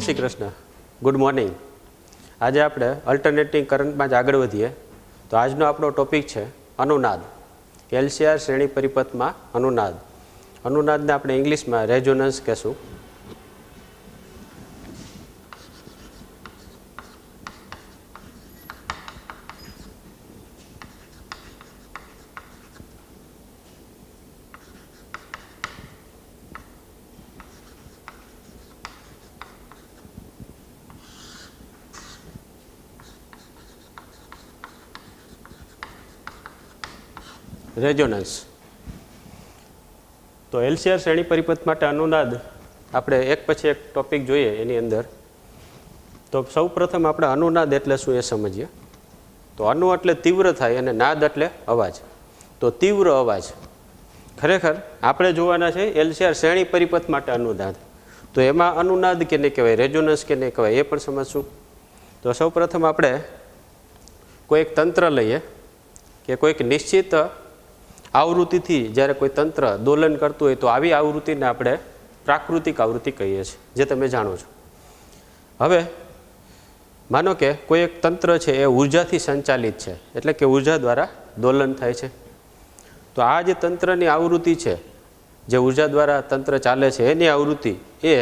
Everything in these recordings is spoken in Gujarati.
શ્રી કૃષ્ણ. Good morning. આજે આપણે અલ્ટરનેટિંગ કરંટમાં જ આગળ વધીએ. તો આજનો આપણો ટોપિક છે અનુનાદ. એલસીઆર શ્રેણી પરિપથમાં અનુનાદ. અનુનાદને આપણે ઇંગ્લિશમાં રેઝોનન્સ કહેશું. રેઝોનન્સ. તો એલસીઆર શ્રેણી પરિપથ માટે અનુનાદ આપણે એક પછી એક ટોપિક જોઈએ એની અંદર. તો સૌ પ્રથમ આપણે અનુનાદ એટલે શું એ સમજીએ. તો અનુ એટલે તીવ્ર થાય અને નાદ એટલે અવાજ. તો તીવ્ર અવાજ ખરેખર આપણે જોવાના છે એલસીઆર શ્રેણી પરિપથ માટે અનુનાદ. તો એમાં અનુનાદ કેને કહેવાય, રેઝોનન્સ કેને કહેવાય એ પણ સમજશું. તો સૌ પ્રથમ આપણે કોઈક તંત્ર લઈએ કે કોઈક નિશ્ચિત આવૃત્તિથી જ્યારે કોઈ તંત્ર દોલન કરતું હોય તો આવી આવૃત્તિને આપણે પ્રાકૃતિક આવૃત્તિ કહીએ છીએ, જે તમે જાણો છો. હવે માનો કે કોઈ એક તંત્ર છે એ ઉર્જાથી સંચાલિત છે, એટલે કે ઉર્જા દ્વારા દોલન થાય છે. તો આ જે તંત્રની આવૃત્તિ છે, જે ઉર્જા દ્વારા તંત્ર ચાલે છે એની આવૃત્તિ એ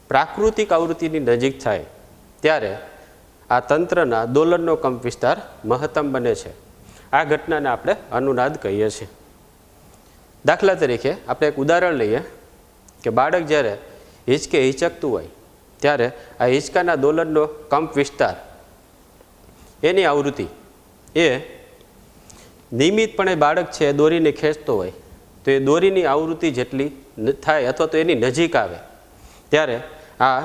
પ્રાકૃતિક આવૃત્તિની નજીક થાય ત્યારે આ તંત્રના દોલનનો કંપ વિસ્તાર મહત્તમ બને છે. આ ઘટનાને આપણે અનુનાદ કહીએ છીએ. દાખલા તરીકે આપણે એક ઉદાહરણ લઈએ કે બાળક જ્યારે હિંચકે હિંચકતું હોય ત્યારે આ હિંચકાના દોલનનો કંપ વિસ્તાર એની આવૃત્તિ એ નિયમિતપણે બાળક છે એ દોરીને ખેંચતો હોય તો એ દોરીની આવૃત્તિ જેટલી થાય અથવા તો એની નજીક આવે ત્યારે આ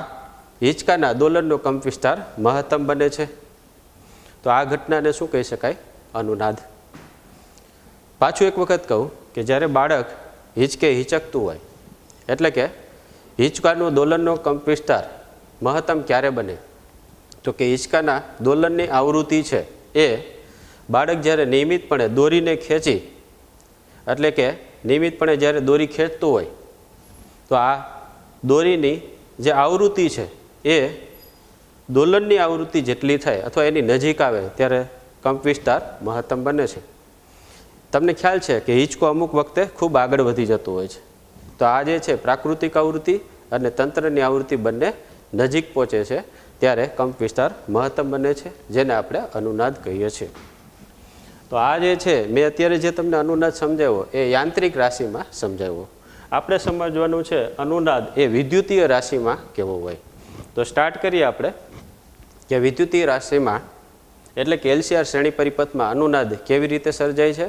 હિંચકાના દોલનનો કંપ વિસ્તાર મહત્તમ બને છે. તો આ ઘટનાને શું કહી શકાય? અનુનાદ. પાછું એક વખત કહું કે જ્યારે બાળક હિંચકે હિંચકતું હોય એટલે કે હિંચકાનો દોલનનો કંપ વિસ્તાર મહત્તમ ક્યારે બને? તો કે હિંચકાના દોલનની આવૃત્તિ છે એ બાળક જ્યારે નિયમિતપણે દોરીને ખેંચી એટલે કે નિયમિતપણે જ્યારે દોરી ખેંચતું હોય તો આ દોરીની જે આવૃત્તિ છે એ દોલનની આવૃત્તિ જેટલી થાય અથવા એની નજીક આવે ત્યારે કંપ વિસ્તાર મહત્તમ બને છે. તમને ખ્યાલ છે કે હિંચકો અમુક વખતે ખૂબ આગળ વધી જતો હોય છે. તો આ જે છે પ્રાકૃતિક આવૃત્તિ અને તંત્રની આવૃત્તિ બંને નજીક પહોંચે છે ત્યારે કંપ વિસ્તાર મહત્તમ બને છે, જેને આપણે અનુનાદ કહીએ છીએ. તો આ જે છે મેં અત્યારે જે તમને અનુનાદ સમજાવ્યો એ યાંત્રિક રાશિમાં સમજાવ્યો. આપણે સમજવાનું છે અનુનાદ એ વિદ્યુતીય રાશિમાં કેવો હોય. તો સ્ટાર્ટ કરીએ આપણે કે વિદ્યુતીય રાશિમાં એટલે કે એલસીઆર શ્રેણી પરિપથમાં અનુનાદ કેવી રીતે સર્જાય છે.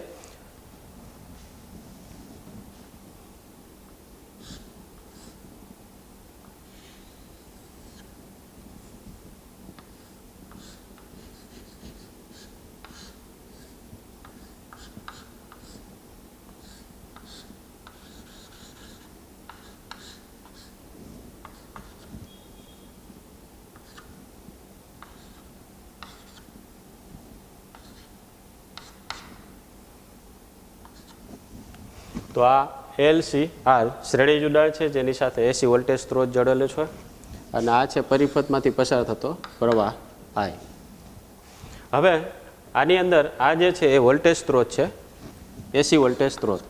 તો આ એલસીઆર શ્રેણી જોડાણ છે જેની સાથે એસી વોલ્ટેજ સ્ત્રોત જોડેલો છે અને આ છે પરિપથમાંથી પસાર થતો પ્રવાહ I. હવે આની અંદર આ જે છે એ વોલ્ટેજ સ્ત્રોત છે, એસી વોલ્ટેજ સ્ત્રોત.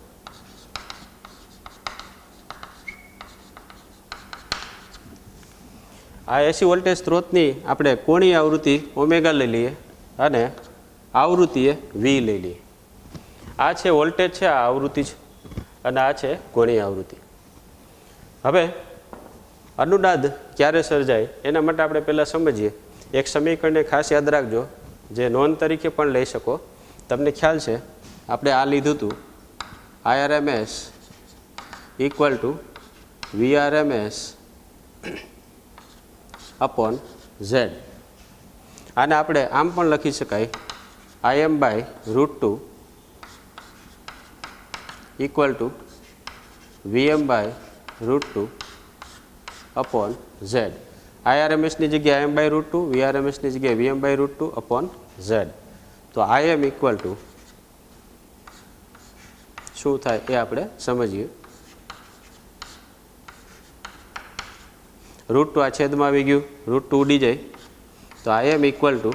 આ એસી વોલ્ટેજ સ્ત્રોતની આપણે કોણીય આવૃત્તિ ઓમેગા લઈ લઈએ અને આવૃત્તિ એ વી લઈ લઈએ. આ છે વોલ્ટેજ છે, આ આવૃત્તિ છે અને આ છે કોણીય આવૃત્તિ. હવે અનુનાદ ક્યારે સર્જાય એના માટે આપણે પહેલાં સમજીએ. એક સમીકરણને ખાસ યાદ રાખજો, જે નોંધ તરીકે પણ લઈ શકો. તમને ખ્યાલ છે આપણે આ લીધું હતું IRMS equal to VRMS upon Z. આને આપણે આમ પણ લખી શકાય IM/√2 equal to VM/√2 upon Z. IRMSની જગ્યાએ IM/√2, VRMSની જગ્યાએ VM/√2 અપોન Z. તો IM ઇક્વલ ટુ શું થાય એ આપણે સમજીએ. √2 આ છેદમાં આવી ગયું, √2 ઉડી જાય, તો Im ઇક્વલ ટુ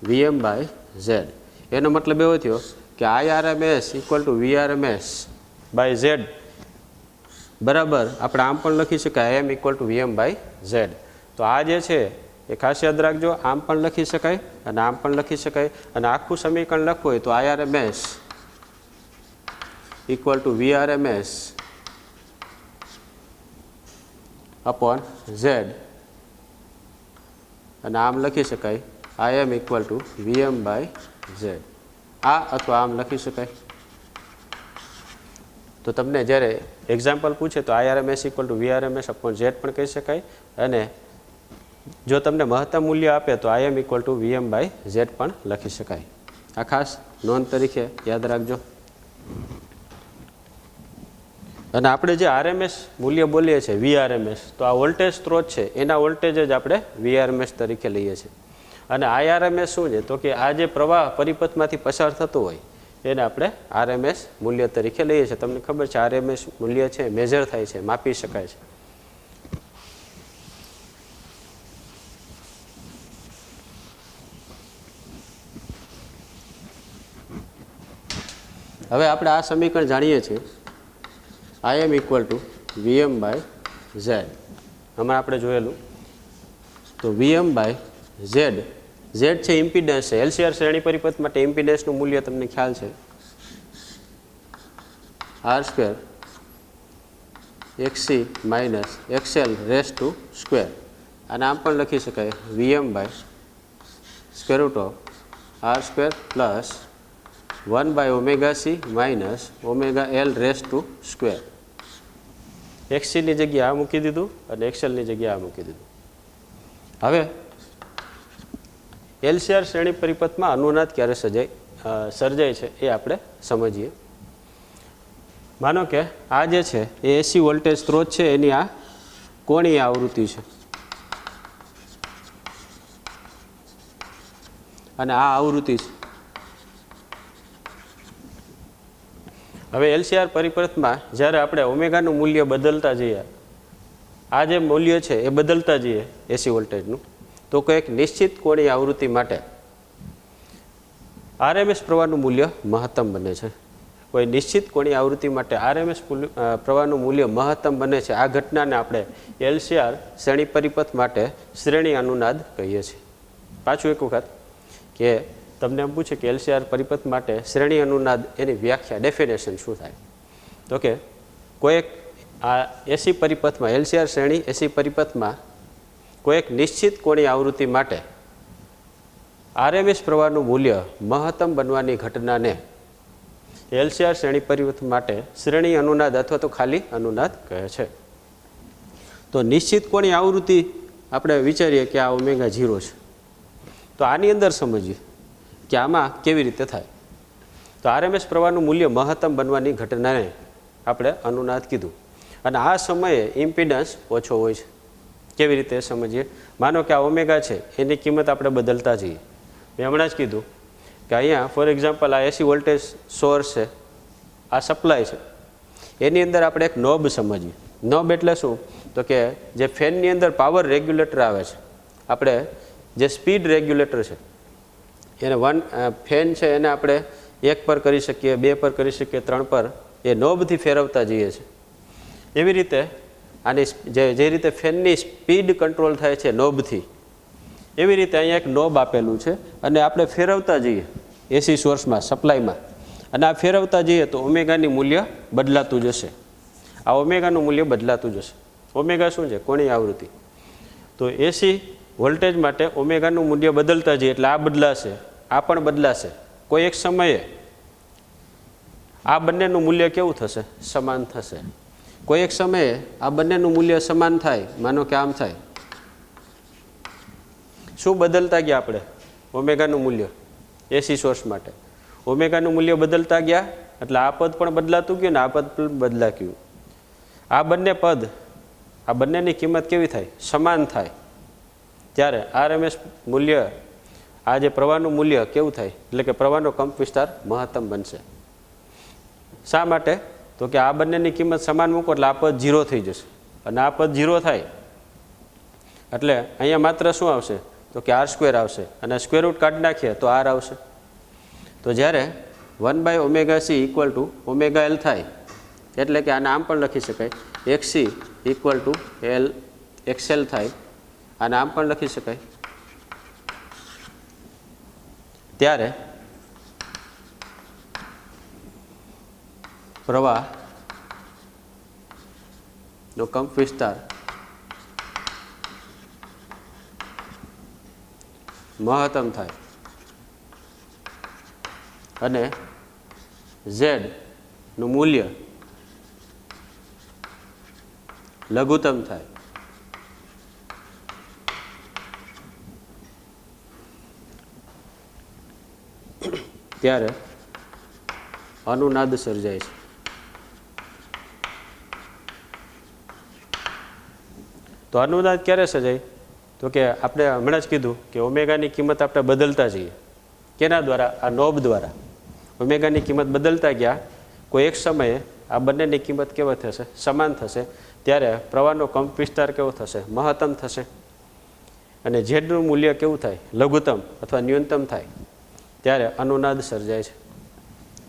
Vm/Z. એનો મતલબ એવો થયો કે IRMS ઇક્વલ ટુ VRMS/Z બરાબર આપણે આમ પણ લખી શકાય Im ઇક્વલ ટુ Vm/Z. તો આ જે છે એ ખાસ યાદ રાખજો, આમ પણ લખી શકાય અને આમ પણ લખી શકાય. અને આખું સમીકરણ લખવું હોય તો IRMS equal to VRMS upon Z અને આમ લખી શકાય Im ઇક્વલ ટુ Vm/Z. આ અથવા આમ લખી શકાય. તો તમને જ્યારે એક્ઝામ્પલ પૂછે તો IRMS equal to VRMS upon Z પણ કહી શકાય, અને જો તમને મહત્તમ મૂલ્ય આપે તો Im ઇક્વલ ટુ Vm/Z પણ લખી શકાય. આ ખાસ નોંધ તરીકે યાદ રાખજો. અને આપણે જે RMS મૂલ્ય બોલીએ છીએ VRMS, તો આ વોલ્ટેજ સ્ત્રોત છે એના વોલ્ટેજ જ આપણે VRMS તરીકે લઈએ છીએ. અને IRMS શું છે તો કે આ જે પ્રવાહ પરિપથમાંથી પસાર થતો હોય એને આપણે RMS મૂલ્ય તરીકે લઈએ છીએ. તમને ખબર છે RMS મૂલ્ય છે મેજર થાય છે, માપી શકાય છે. હવે આપણે આ સમીકરણ જાણીએ છીએ Im ઇક્વલ ટુ Vm/Z. હમણાં આપણે જોયેલું. તો Vm/Z, Z છે ઇમ્પિડન્સ છે. LCR શ્રેણી પરિપથ માટે ઇમ્પિડન્સનું મૂલ્ય તમને ખ્યાલ છે R² XC minus XL raise to square. અને આમ પણ લખી શકાય Vm/√R² plus 1/ωc minus ωL raise to square. XCની જગ્યાએ આ મૂકી દીધું અને XLની જગ્યાએ આ મૂકી દીધું. હવે LCR શ્રેણી પરિપથમાં અનુનાદ ક્યારે સર્જાય છે એ આપણે સમજીએ. માનો કે આ જે છે એ AC વોલ્ટેજ સ્ત્રોત છે, એની આ કોણીય આવૃત્તિ છે અને આ આવૃત્તિ છે. હવે LCR પરિપથમાં જ્યારે આપણે ઓમેગાનું મૂલ્ય બદલતા જઈએ, આ જે મૂલ્ય છે એ બદલતા જઈએ AC વોલ્ટેજનું, તો કોઈક નિશ્ચિત કોણીય આવૃત્તિ માટે RMS પ્રવાહનું મૂલ્ય મહત્તમ બને છે. કોઈ નિશ્ચિત કોણીય આવૃત્તિ માટે RMS પ્રવાહનું મૂલ્ય મહત્તમ બને છે. આ ઘટનાને આપણે LCR શ્રેણી પરિપથ માટે શ્રેણી અનુનાદ કહીએ છીએ. પાછું એક વખત કે તમને એમ પૂછે કે LCR પરિપથ માટે શ્રેણી અનુનાદ એની વ્યાખ્યા ડેફિનેશન શું થાય, તો કે કોઈક આ AC પરિપથમાં LCR શ્રેણી AC પરિપથમાં કોઈક નિશ્ચિત કોણીય આવૃત્તિ માટે RMS પ્રવાહનું મૂલ્ય મહત્તમ બનવાની ઘટનાને LCR શ્રેણી પરિપથ માટે શ્રેણી અનુનાદ અથવા તો ખાલી અનુનાદ કહે છે. તો નિશ્ચિત કોણીય આવૃત્તિ આપણે વિચારીએ કે આ ω0 છે, તો આની અંદર સમજીએ કે આમાં કેવી રીતે થાય. તો RMS પ્રવાહનું મૂલ્ય મહત્તમ બનવાની ઘટનાને આપણે અનુનાદ કીધું. અને આ સમયે ઇમ્પિડન્સ ઓછો હોય છે. કેવી રીતે સમજીએ? માનો કે આ ઓમેગા છે એની કિંમત આપણે બદલતા જઈએ. મેં હમણાં જ કીધું કે અહીંયા ફોર એક્ઝામ્પલ આ AC વોલ્ટેજ સોર્સ છે, આ સપ્લાય છે, એની અંદર આપણે એક નોબ સમજીએ. નોબ એટલે શું તો કે જે ફેનની અંદર પાવર રેગ્યુલેટર આવે છે, આપણે જે સ્પીડ રેગ્યુલેટર છે એને ફેન છે એને આપણે 1 પર કરી શકીએ, 2 પર કરી શકીએ, 3 પર, એ નોબથી ફેરવતા જઈએ છીએ. એવી રીતે આની જે રીતે ફેનની સ્પીડ કંટ્રોલ થાય છે નોબથી, એવી રીતે અહીંયા એક નોબ આપેલું છે અને આપણે ફેરવતા જઈએ AC સોર્સમાં, સપ્લાયમાં, અને આ ફેરવતા જઈએ તો ઓમેગાની મૂલ્ય બદલાતું જશે. આ ઓમેગાનું મૂલ્ય બદલાતું જશે. ઓમેગા શું છે? કોણીય આવૃત્તિ. તો AC વોલ્ટેજ માટે ઓમેગાનું મૂલ્ય બદલતા જઈએ એટલે આ બદલાશે, આ પણ બદલાશે. કોઈ એક સમયે આ બંનેનું મૂલ્ય કેવું થશે? સમાન થશે. કોઈ એક સમયે આ બંનેનું મૂલ્ય સમાન થાય, માનો કે આમ થાય. શું બદલતા ગયા આપણે? ઓમેગાનું મૂલ્ય AC સોર્સ માટે ઓમેગાનું મૂલ્ય બદલતા ગયા એટલે આ પદ પણ બદલાતું ગયું ને આ પદ પણ બદલા ગયું. આ બંને પદ, આ બંનેની કિંમત કેવી થાય? સમાન થાય. ત્યારે RMS મૂલ્ય, આ જે પ્રવાહનું મૂલ્ય કેવું થાય? એટલે કે પ્રવાહનો કંપ વિસ્તાર મહત્તમ બનશે. શા માટે? તો કે આ બંનેની કિંમત સમાન મૂકો એટલે આ પદ 0 થઈ જશે, અને આ પદ 0 થાય એટલે અહીંયા માત્ર શું આવશે તો કે r² આવશે અને સ્ક્વેર રૂટ કાઢી નાખીએ તો r આવશે. તો જ્યારે 1/ωc ઇક્વલ ટુ ωL થાય એટલે કે આને આમ પણ લખી શકાય XC ઇક્વલ ટુ XL થાય, આને આમ પણ લખી શકાય. ત્યારે પ્રવાહનો કંપ વિસ્તાર મહત્તમ થાય અને Z નું મૂલ્ય લઘુત્તમ થાય. ત્યારે અનુનાદ સર્જાય છે. તો અનુનાદ ક્યારે સર્જાય તો કે આપણે હમણાં જ કીધું કે ઓમેગાની કિંમત આપણે બદલતા જઈએ. કેના દ્વારા? આ નોબ દ્વારા. ઓમેગાની કિંમત બદલતા ગયા, કોઈ એક સમયે આ બંનેની કિંમત કેવો થશે? સમાન થશે. ત્યારે પ્રવાહનો કંપ વિસ્તાર કેવો થશે? મહત્તમ થશે. અને ઝેડનું મૂલ્ય કેવું થાય? લઘુત્તમ અથવા ન્યૂનતમ થાય. ત્યારે અનુનાદ સર્જાય છે.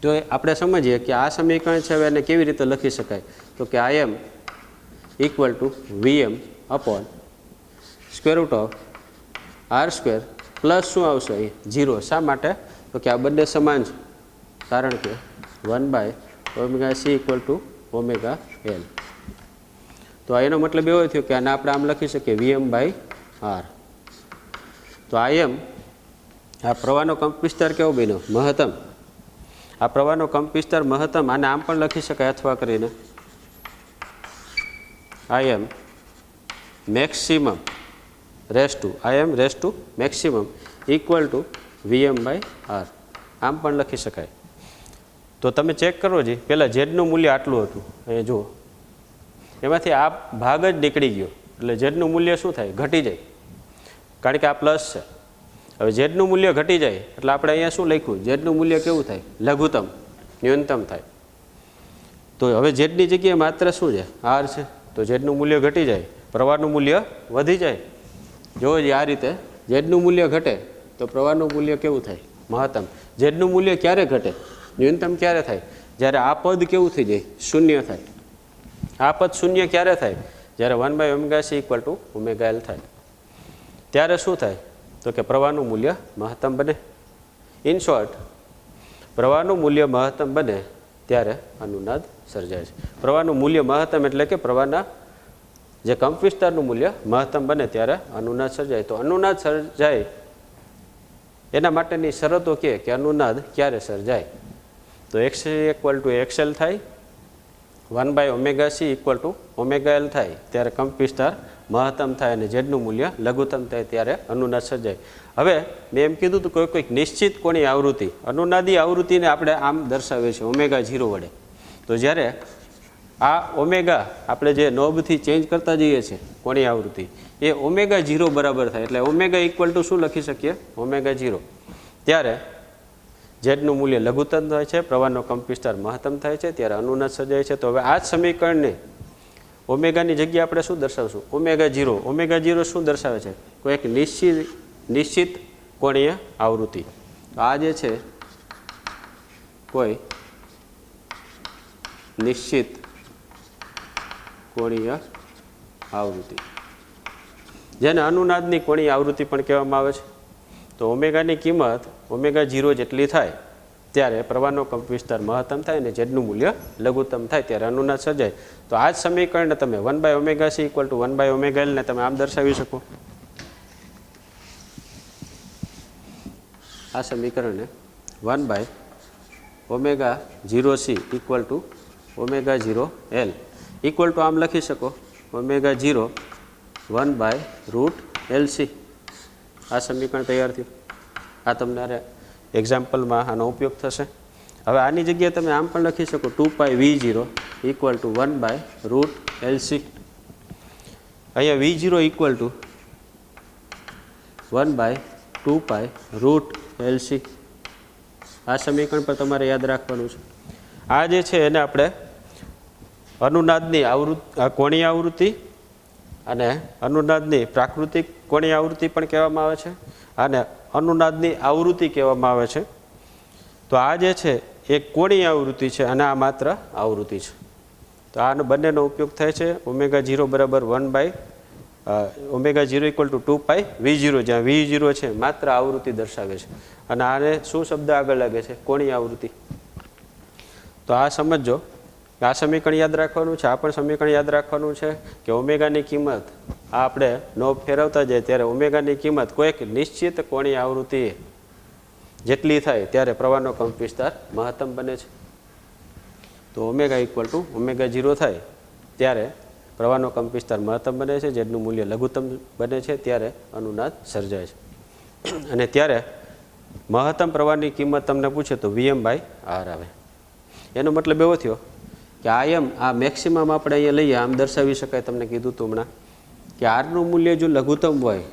તો આપણે સમજીએ કે આ સમીકરણ છે હવે એને કેવી રીતે લખી શકાય તો કે Im equal to VM upon square root of r² plus શું આવશે અહીં? 0. શા માટે? તો કે આ બંને સમાન છે, કારણ કે 1/ωc ઇક્વલ ટુ ωL. તો એનો મતલબ એવો થયો કે આને આપણે આમ લખી શકીએ VM/r. તો Im આ પ્રવાહનો કંપ વિસ્તાર કેવો બન્યો? મહત્તમ. આ પ્રવાહનો કંપ વિસ્તાર મહત્તમ, આને આમ પણ લખી શકાય અથવા કરીને Im maximum raise to maximum equal to VM/r. આમ પણ લખી શકાય. તો તમે ચેક કરો જી, પહેલાં ઝેડનું મૂલ્ય આટલું હતું, અહીંયા જુઓ, એમાંથી આ ભાગ જ નીકળી ગયો એટલે ઝેડનું મૂલ્ય શું થાય? ઘટી જાય, કારણ કે આ પ્લસ છે. હવે ઝેડનું મૂલ્ય ઘટી જાય એટલે આપણે અહીંયા શું લખ્યું? ઝેડનું મૂલ્ય કેવું થાય? લઘુત્તમ, ન્યૂનતમ થાય. તો હવે ઝેડની જગ્યાએ માત્ર શું છે? r છે. તો ઝેડનું મૂલ્ય ઘટી જાય, પ્રવાહનું મૂલ્ય વધી જાય. જો આ રીતે ઝેડનું મૂલ્ય ઘટે તો પ્રવાહનું મૂલ્ય કેવું થાય? મહત્તમ. ઝેડનું મૂલ્ય ક્યારે ઘટે? ન્યૂનતમ ક્યારે થાય? જ્યારે આ પદ કેવું થઈ જાય? શૂન્ય થાય. આ પદ શૂન્ય ક્યારે થાય? જ્યારે 1/ωc ઇક્વલ ટુ ωL થાય. ત્યારે શું થાય તો કે પ્રવાહનું મૂલ્ય મહત્તમ બને. ઇન શોર્ટ, પ્રવાહનું મૂલ્ય મહત્તમ બને ત્યારે અનુનાદ સર્જાય છે. પ્રવાહનું મૂલ્ય મહત્તમ એટલે કે પ્રવાહના જે કંપ વિસ્તારનું મૂલ્ય મહત્તમ બને ત્યારે અનુનાદ સર્જાય. તો અનુનાદ સર્જાય એના માટેની શરતો કે અનુનાદ ક્યારે સર્જાય? તો XC ઇક્વલ ટુ XL થાય, 1/ωc ઇક્વલ ટુ ωL થાય ત્યારે કંપ વિસ્તાર મહત્તમ થાય અને ઝેડનું મૂલ્ય લઘુત્તમ થાય ત્યારે અનુનાદ સર્જાય. હવે મેં એમ કીધું હતું કોઈક નિશ્ચિત કોણી આવૃત્તિ, અનુનાદી આવૃત્તિને આપણે આમ દર્શાવીએ છીએ ω0 વડે. તો જ્યારે આ ઓમેગા આપણે જે નોબથી ચેન્જ કરતા જઈએ છીએ કોણી આવૃત્તિ, એ ω0 બરાબર થાય એટલે ઓમેગા ઇક્વલ ટુ શું લખી શકીએ? ω0. ત્યારે ઝેડનું મૂલ્ય લઘુત્તમ થાય છે, પ્રવાહનો કંપ વિસ્તાર મહત્તમ થાય છે ત્યારે અનુનાદ સર્જાય છે. તો હવે આ જ સમીકરણને ઓમેગાની જગ્યાએ આપણે શું દર્શાવશું? ω0. ω0 શું દર્શાવે છે? કોઈ એક નિશ્ચિત કોણીય આવૃત્તિ. તો આ જે છે કોઈ નિશ્ચિત કોણીય આવૃત્તિ, જેને અનુનાદની કોણીય આવૃત્તિ પણ કહેવામાં આવે છે. તો ઓમેગાની કિંમત ω0 જેટલી થાય ત્યારે પ્રવાહનો કંપ વિસ્તાર મહત્તમ થાય અને ઝેડનું મૂલ્ય લઘુત્તમ થાય ત્યારે અનુનાદ સર્જાય. તો આ જ સમીકરણને તમે 1/ωc ઇક્વલ ટુ 1/ωL ને તમે આમ દર્શાવી શકો. આ સમીકરણને 1/ω0c equal to ω0L equal to આમ લખી શકો ω0 1/√LC. આ સમીકરણ તૈયાર થયું. આ તમને એક્ઝામ્પલમાં આનો ઉપયોગ થશે. હવે આની જગ્યાએ તમે આમ પણ લખી શકો 2πV0 ઇક્વલ ટુ 1/√LC. અહીંયા V0 ઇક્વલ ટુ 1/2π√LC. આ સમીકરણ પર તમારે યાદ રાખવાનું છે. આ જે છે એને આપણે અનુનાદની કોણીય આવૃત્તિ અને અનુનાદની પ્રાકૃતિક કોણીય આવૃત્તિ પણ કહેવામાં આવે છે અને અનુનાદની આવૃત્તિ કહેવામાં આવે છે. તો આ જે છે એ કોણીય આવૃત્તિ છે અને આ માત્ર આવૃત્તિ છે. તો આનો બંનેનો ઉપયોગ થાય છે ω0 બરાબર 1/ω0 = 2π V0, જ્યાં V0 છે માત્ર આવૃત્તિ દર્શાવે છે અને આને શું શબ્દ આગળ લાગે છે? કોણીય આવૃત્તિ. તો આ સમજો, આ સમીકરણ યાદ રાખવાનું છે, આ પણ સમીકરણ યાદ રાખવાનું છે કે ઓમેગાની કિંમત આ આપણે નોબ ફેરવતા જાય ત્યારે ઓમેગાની કિંમત કોઈક નિશ્ચિત કોણીય આવૃત્તિ જેટલી થાય ત્યારે પ્રવાહનો કંપ વિસ્તાર મહત્તમ બને છે. તો ω = ω0 થાય ત્યારે પ્રવાહનો કંપ વિસ્તાર મહત્તમ બને છે, જેનું મૂલ્ય લઘુત્તમ બને છે ત્યારે અનુનાદ સર્જાય છે. અને ત્યારે મહત્તમ પ્રવાહની કિંમત તમને પૂછે તો Vm/R આવે. એનો મતલબ એવો થયો કે આ મેક્સિમમ આપણે અહીંયા લઈએ, આમ દર્શાવી શકાય. તમને કીધું હતું હમણાં કે આરનું મૂલ્ય જો લઘુત્તમ હોય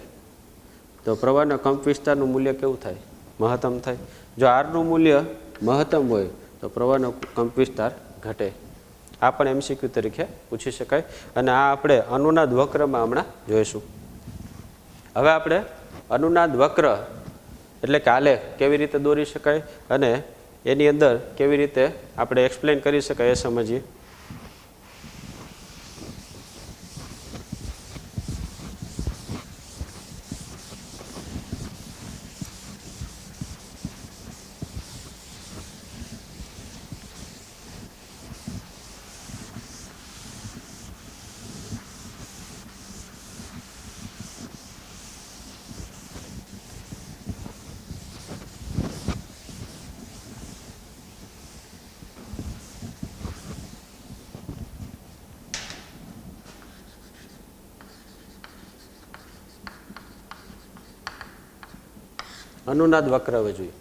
તો પ્રવાહના કંપ વિસ્તારનું મૂલ્ય કેવું થાય? મહત્તમ થાય. જો આરનું મૂલ્ય મહત્તમ હોય તો પ્રવાહનો કંપ વિસ્તાર ઘટે. આ પણ MCQ તરીકે પૂછી શકાય અને આ આપણે અનુનાદ વક્રમાં હમણાં જોઈશું. હવે આપણે અનુનાદ વક્ર એટલે કે આલેખ કેવી રીતે દોરી શકાય અને એની અંદર કેવી રીતે આપણે એક્સપ્લેન કરી શકાય એ સમજીએ. અનુનાદ વક્ર હવે જોઈએ.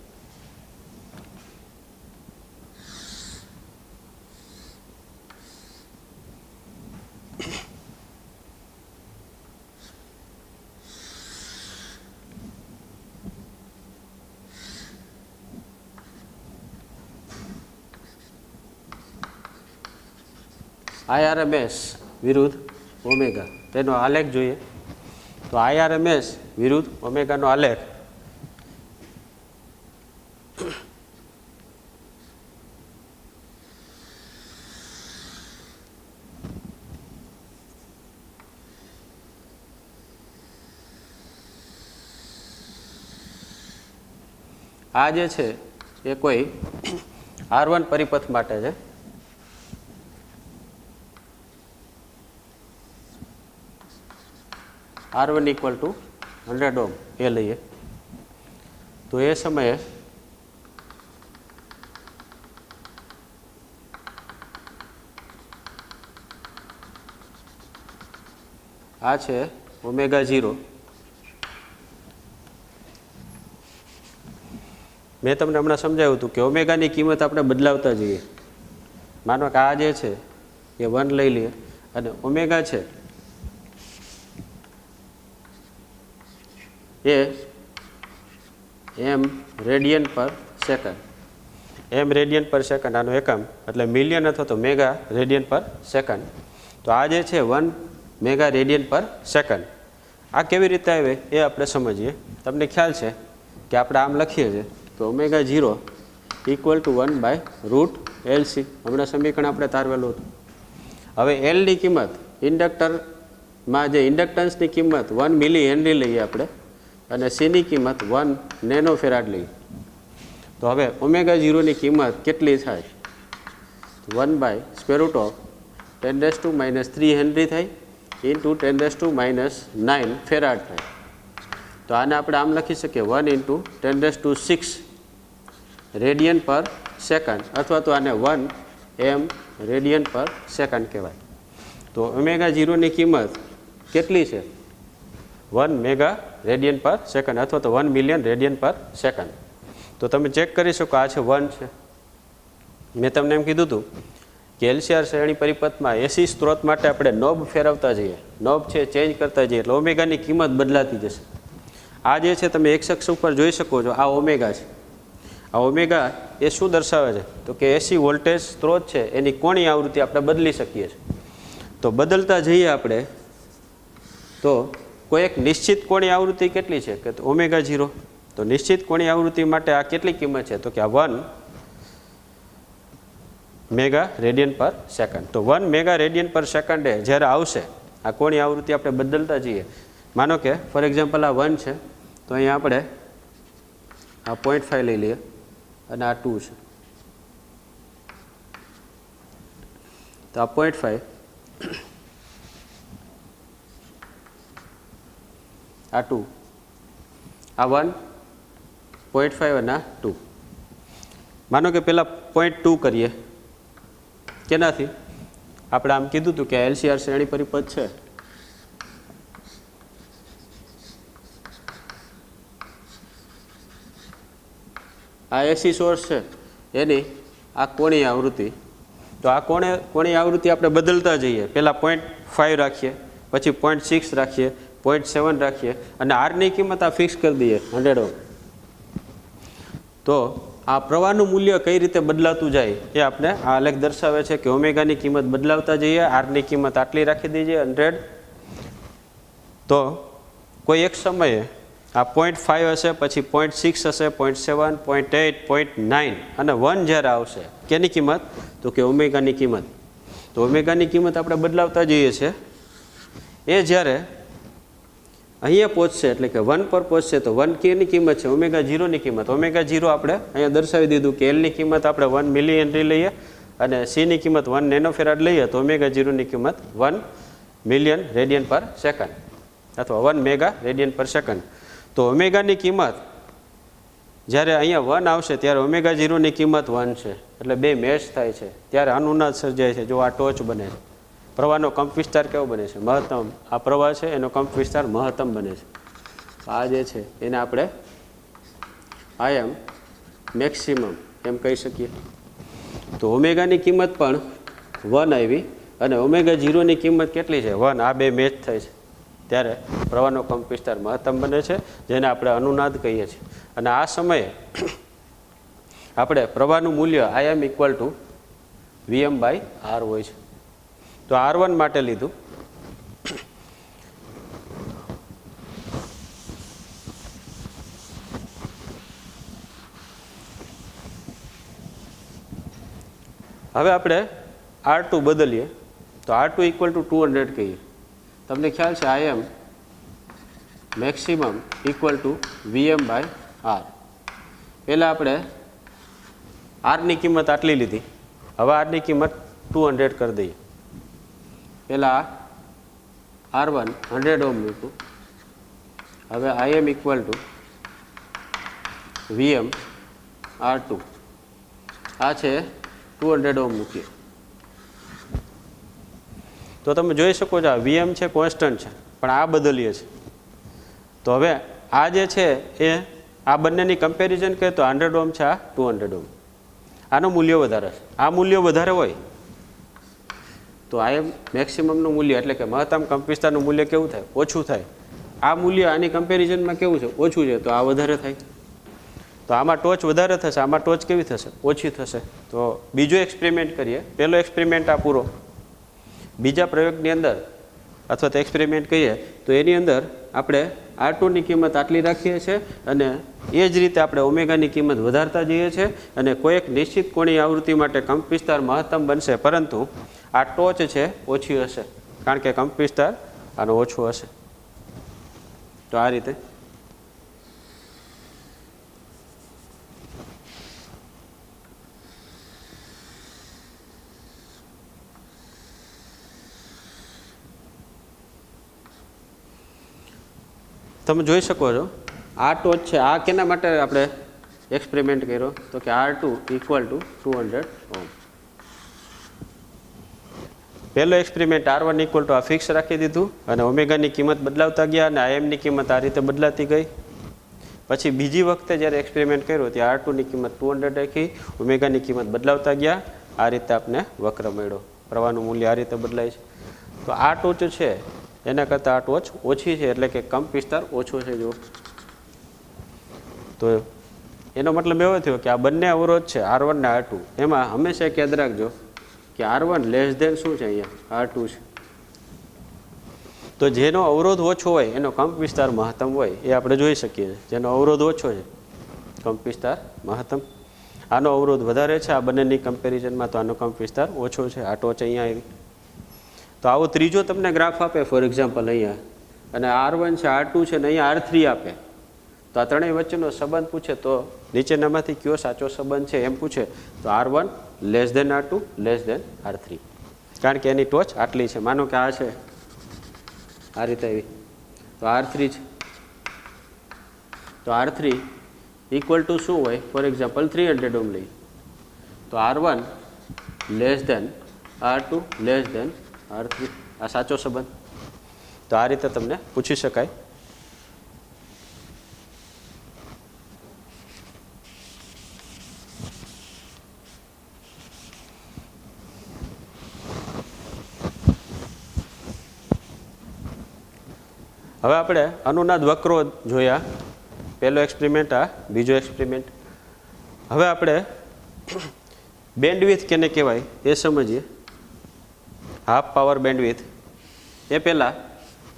IRMS વિરુદ્ધ ઓમેગા, તેનો આલેખ જોઈએ. તો IRMS વિરુદ્ધ ઓમેગાનો આલેખ આ જે છે એ કોઈ R1 પરિપથ માટે છે. R1 = 100 ઓહ્મ એ લઈએ તો એ સમયે આ છે ω0. મેં તમને હમણાં સમજાવ્યું હતું કે ઓમેગાની કિંમત આપણે બદલાવતા જઈએ. માનો કે આ જે છે એ 1 લઈ લઈએ અને ઓમેગા છે એ m રેડિયન પર સેકન્ડ. m રેડિયન પર સેકન્ડ આનો એકમ એટલે મિલિયન અથવા તો મેગા રેડિયન પર સેકન્ડ. તો આ જે છે 1 મેગા રેડિયન પર સેકન્ડ. આ કેવી રીતે આવે એ આપણે સમજીએ. તમને ખ્યાલ છે કે આપણે આમ લખીએ છીએ તો ω0 = 1/√LC. હમણાં સમીકરણ આપણે તારવેલું હતું. હવે એલની કિંમત ઇન્ડક્ટરમાં જે ઇન્ડક્ટન્સની કિંમત 1 મિલી હેનરી લઈએ આપણે અને સીની કિંમત 1 નેનો ફેરાડ લઈએ. તો હવે ω0 ની કિંમત કેટલી થાય? 1/√10⁻³ હેનરી થાય ઇન્ટુ 10⁻⁹ ફેરાડ થાય. તો આને આપણે આમ લખી શકીએ 1 × 10⁶ રેડિયન પર સેકન્ડ અથવા તો આને 1 m રેડિયન પર સેકન્ડ કહેવાય. તો ω0 ની કિંમત કેટલી છે? 1 મેગા રેડિયન પર સેકન્ડ અથવા તો 1 મિલિયન રેડિયન પર સેકન્ડ. તો તમે ચેક કરી શકો આ છે 1 છે. મેં તમને એમ કીધું હતું કે LCR શ્રેણી પરિપથમાં AC સ્ત્રોત માટે આપણે નોબ ફેરવતા જઈએ, નોબ છે ચેન્જ કરતા જઈએ એટલે ઓમેગાની કિંમત બદલાતી જશે. આ જે છે તમે x અક્ષ ઉપર જોઈ શકો છો, આ ઓમેગા છે. આ ઓમેગા એ શું દર્શાવે છે તો કે AC વોલ્ટેજ સ્ત્રોત છે એની કોણીય આવૃત્તિ આપણે બદલી શકીએ છીએ. તો બદલતા જઈએ આપણે તો કોઈ એક નિશ્ચિત કોણીય આવૃત્તિ કેટલી છે કે ઓમેગા 0. તો નિશ્ચિત કોણીય આવૃત્તિ માટે આ કેટલી કિંમત છે તો કે આ 1 મેગા રેડિયન પર સેકન્ડ. તો 1 મેગા રેડિયન પર સેકન્ડે જ્યારે આવશે આ કોણીય આવૃત્તિ આપણે બદલતા જઈએ. માનો કે ફોર એક્ઝામ્પલ આ 1 છે તો અહીંયા આપણે આ 0.5 લઈ લઈએ અને આ 2 છે. તો આ 0.5 આ 2 આ 1 0.5 અને આ 2. માનો કે પહેલાં 0.2 કરીએ કેનાથી આપણે આમ કીધું હતું કે LCR શ્રેણી પરિપથ છે આ AC સોર્સ છે એની આ કોણીય આવૃત્તિ. તો આ કોણીય આવૃત્તિ આપણે બદલતા જઈએ. પહેલાં 0.5 રાખીએ, પછી 0.6 રાખીએ, 0.7 રાખીએ અને આરની કિંમત આ ફિક્સ કરી દઈએ 100 ઓહ્મ. તો આ પ્રવાહનું મૂલ્ય કઈ રીતે બદલાતું જાય એ આપણે આ આલેખ દર્શાવે છે કે ઓમેગાની કિંમત બદલાવતા જઈએ, આરની કિંમત આટલી રાખી દઈએ 100. તો કોઈ એક સમયે આ 0.5 હશે, પછી 0.6 હશે, 0.7, 0.8, 0.9 અને 1 જ્યારે આવશે કેની કિંમત તો કે ઓમેગાની કિંમત. તો ઓમેગાની કિંમત આપણે બદલાવતા જઈએ છીએ. એ જ્યારે અહીંયા પહોંચશે એટલે કે 1 પર પહોંચશે તો 1 કેની કિંમત છે ઓમેગા 0ની કિંમત. ઓમેગા 0 આપણે અહીંયા દર્શાવી દીધું કે એલની કિંમત આપણે 1 મિલી હેનરી લઈએ અને સીની કિંમત 1 નેનોફેરાડ લઈએ તો ઓમેગા 0ની કિંમત 1 મિલિયન રેડિયન પર સેકન્ડ અથવા 1 મેગા રેડિયન પર સેકન્ડ. તો ઓમેગાની કિંમત જ્યારે અહીંયા 1 આવશે ત્યારે ઓમેગા 0ની કિંમત 1 છે એટલે બે મેચ થાય છે ત્યારે અનુનાદ સર્જાય છે. જો આ ટોચ બને છે, પ્રવાહનો કંપ વિસ્તાર કેવો બને છે મહત્તમ. આ પ્રવાહ છે એનો કંપ વિસ્તાર મહત્તમ બને છે. આ જે છે એને આપણે આઈ એમ મેક્સિમમ એમ કહી શકીએ. તો ઓમેગાની કિંમત પણ 1 આવી અને ઓમેગા 0ની કિંમત કેટલી છે 1. આ બે મેચ થાય છે ત્યારે પ્રવાહનો કંપ વિસ્તાર મહત્તમ બને છે જેને આપણે અનુનાદ કહીએ છીએ. અને આ સમયે આપણે પ્રવાહનું મૂલ્ય આઈ એમ ઇક્વલ ટુ VM/R હોય છે. તો R1 માટે લીધું. હવે આપણે R2 બદલીએ તો R2 ઇક્વલ ટુ 200 કહીએ. તમને ખ્યાલ છે આઈ M maximum equal to VM/R. પહેલાં આપણે આરની કિંમત આટલી લીધી, હવે આરની કિંમત 200 કરી દઈએ. પહેલાં R1 100 ઓહ્મ મૂક્યું, હવે આઈ એમ ઇક્વલ ટુ VM/R2 આ છે 200 ઓહ્મ મૂકીએ તો તમે જોઈ શકો છો આ VM છે કોન્સ્ટન્ટ છે પણ આ બદલીએ છે. તો હવે આ જે છે એ આ બંનેની કમ્પેરિઝન કરીએ તો 100 ઓહ્મ છે, આ 200 ઓહ્મ. આનું મૂલ્ય વધારે છે. આ મૂલ્ય વધારે હોય તો આ મેક્સિમમનું મૂલ્ય એટલે કે મહત્તમ કંપ વિસ્તારનું મૂલ્ય કેવું થાય ઓછું થાય. આ મૂલ્ય આની કમ્પેરિઝનમાં કેવું છે ઓછું છે તો આ વધારે થાય. તો આમાં ટોચ વધારે થશે, આમાં ટોચ કેવી થશે ઓછી થશે. તો બીજો એક્સપેરિમેન્ટ કરીએ. પહેલો એક્સપેરિમેન્ટ આ પૂરો. બીજા પ્રયોગની અંદર અથવા તો એક્સપેરિમેન્ટ કહીએ તો એની અંદર આપણે R2ની કિંમત આટલી રાખીએ છીએ અને એ જ રીતે આપણે ઓમેગાની કિંમત વધારતા જઈએ છીએ અને કોઈ એક નિશ્ચિત કોણીય આવૃત્તિ માટે કંપ વિસ્તાર મહત્તમ બનશે પરંતુ આ ટોચ છે ઓછી હશે કારણ કે કંપ વિસ્તાર આનો ઓછો હશે. તો આ રીતે તમે જોઈ શકો છો આ ટોચ છે. આ કેના માટે આપણે એક્સપેરિમેન્ટ કર્યો તો કે R2 ઇક્વલ ટુ 200 ઓહ્મ. પહેલો એક્સપેરિમેન્ટ R1 ઇક્વલ ટુ આ ફિક્સ રાખી દીધું અને ઓમેગાની કિંમત બદલાવતા ગયા અને આઈએમની કિંમત આ રીતે બદલાતી ગઈ. પછી બીજી વખતે જ્યારે એક્સપેરિમેન્ટ કર્યો ત્યાં R2ની કિંમત 200 રાખી, ઓમેગાની કિંમત બદલાવતા ગયા. આ રીતે આપણે વક્ર મળ્યો. પ્રવાહનું મૂલ્ય આ રીતે બદલાય છે. તો આ ટોચ છે એના કરતાં આ ટોચ ઓછી છે એટલે કે કંપ વિસ્તાર ઓછો છે. જો તો એનો મતલબ એવો થયો કે આ બંને અવરોધ છે R1 અને R2 એમાં હંમેશા યાદ રાખજો કે R1 લેસ ધેન શું છે અહીંયા R2 છે. તો જેનો અવરોધ ઓછો હોય એનો કંપ વિસ્તાર મહત્તમ હોય એ આપણે જોઈ શકીએ છીએ. જેનો અવરોધ ઓછો છે કંપ વિસ્તાર મહત્તમ. આનો અવરોધ વધારે છે આ બંનેની કમ્પેરિઝનમાં, તો આનો કંપ વિસ્તાર ઓછો છે. આ ટોચ અહીંયા આવી. તો આવો ત્રીજો તમને ગ્રાફ આપે ફોર એક્ઝામ્પલ અહીંયા, અને R1 છે, R2 છે ને અહીંયા R3 આપે, તો આ ત્રણેય વચ્ચેનો સંબંધ પૂછે તો નીચેનામાંથી કયો સાચો સંબંધ છે એમ પૂછે તો R1 less than R2 less than R3, કારણ કે એની ટોચ આટલી છે. માનો કે આ છે આ રીતે આવી, તો R3 છે, તો R3 ઇક્વલ ટુ શું હોય? ફોર એક્ઝામ્પલ 300 ઓહ્મ લઈ, તો R1 less than R2 less than R3. આ સાચો સંબંધ. તો આ રીતે તમને પૂછી શકાય. હવે આપણે અનુનાદ વક્રો જોયા. પહેલો એક્સપેરિમેન્ટ, આ બીજો એક્સપેરિમેન્ટ. હવે આપણે બેન્ડવિડ્થ કેને કહેવાય એ સમજીએ. Half power bandwidth. એ પહેલાં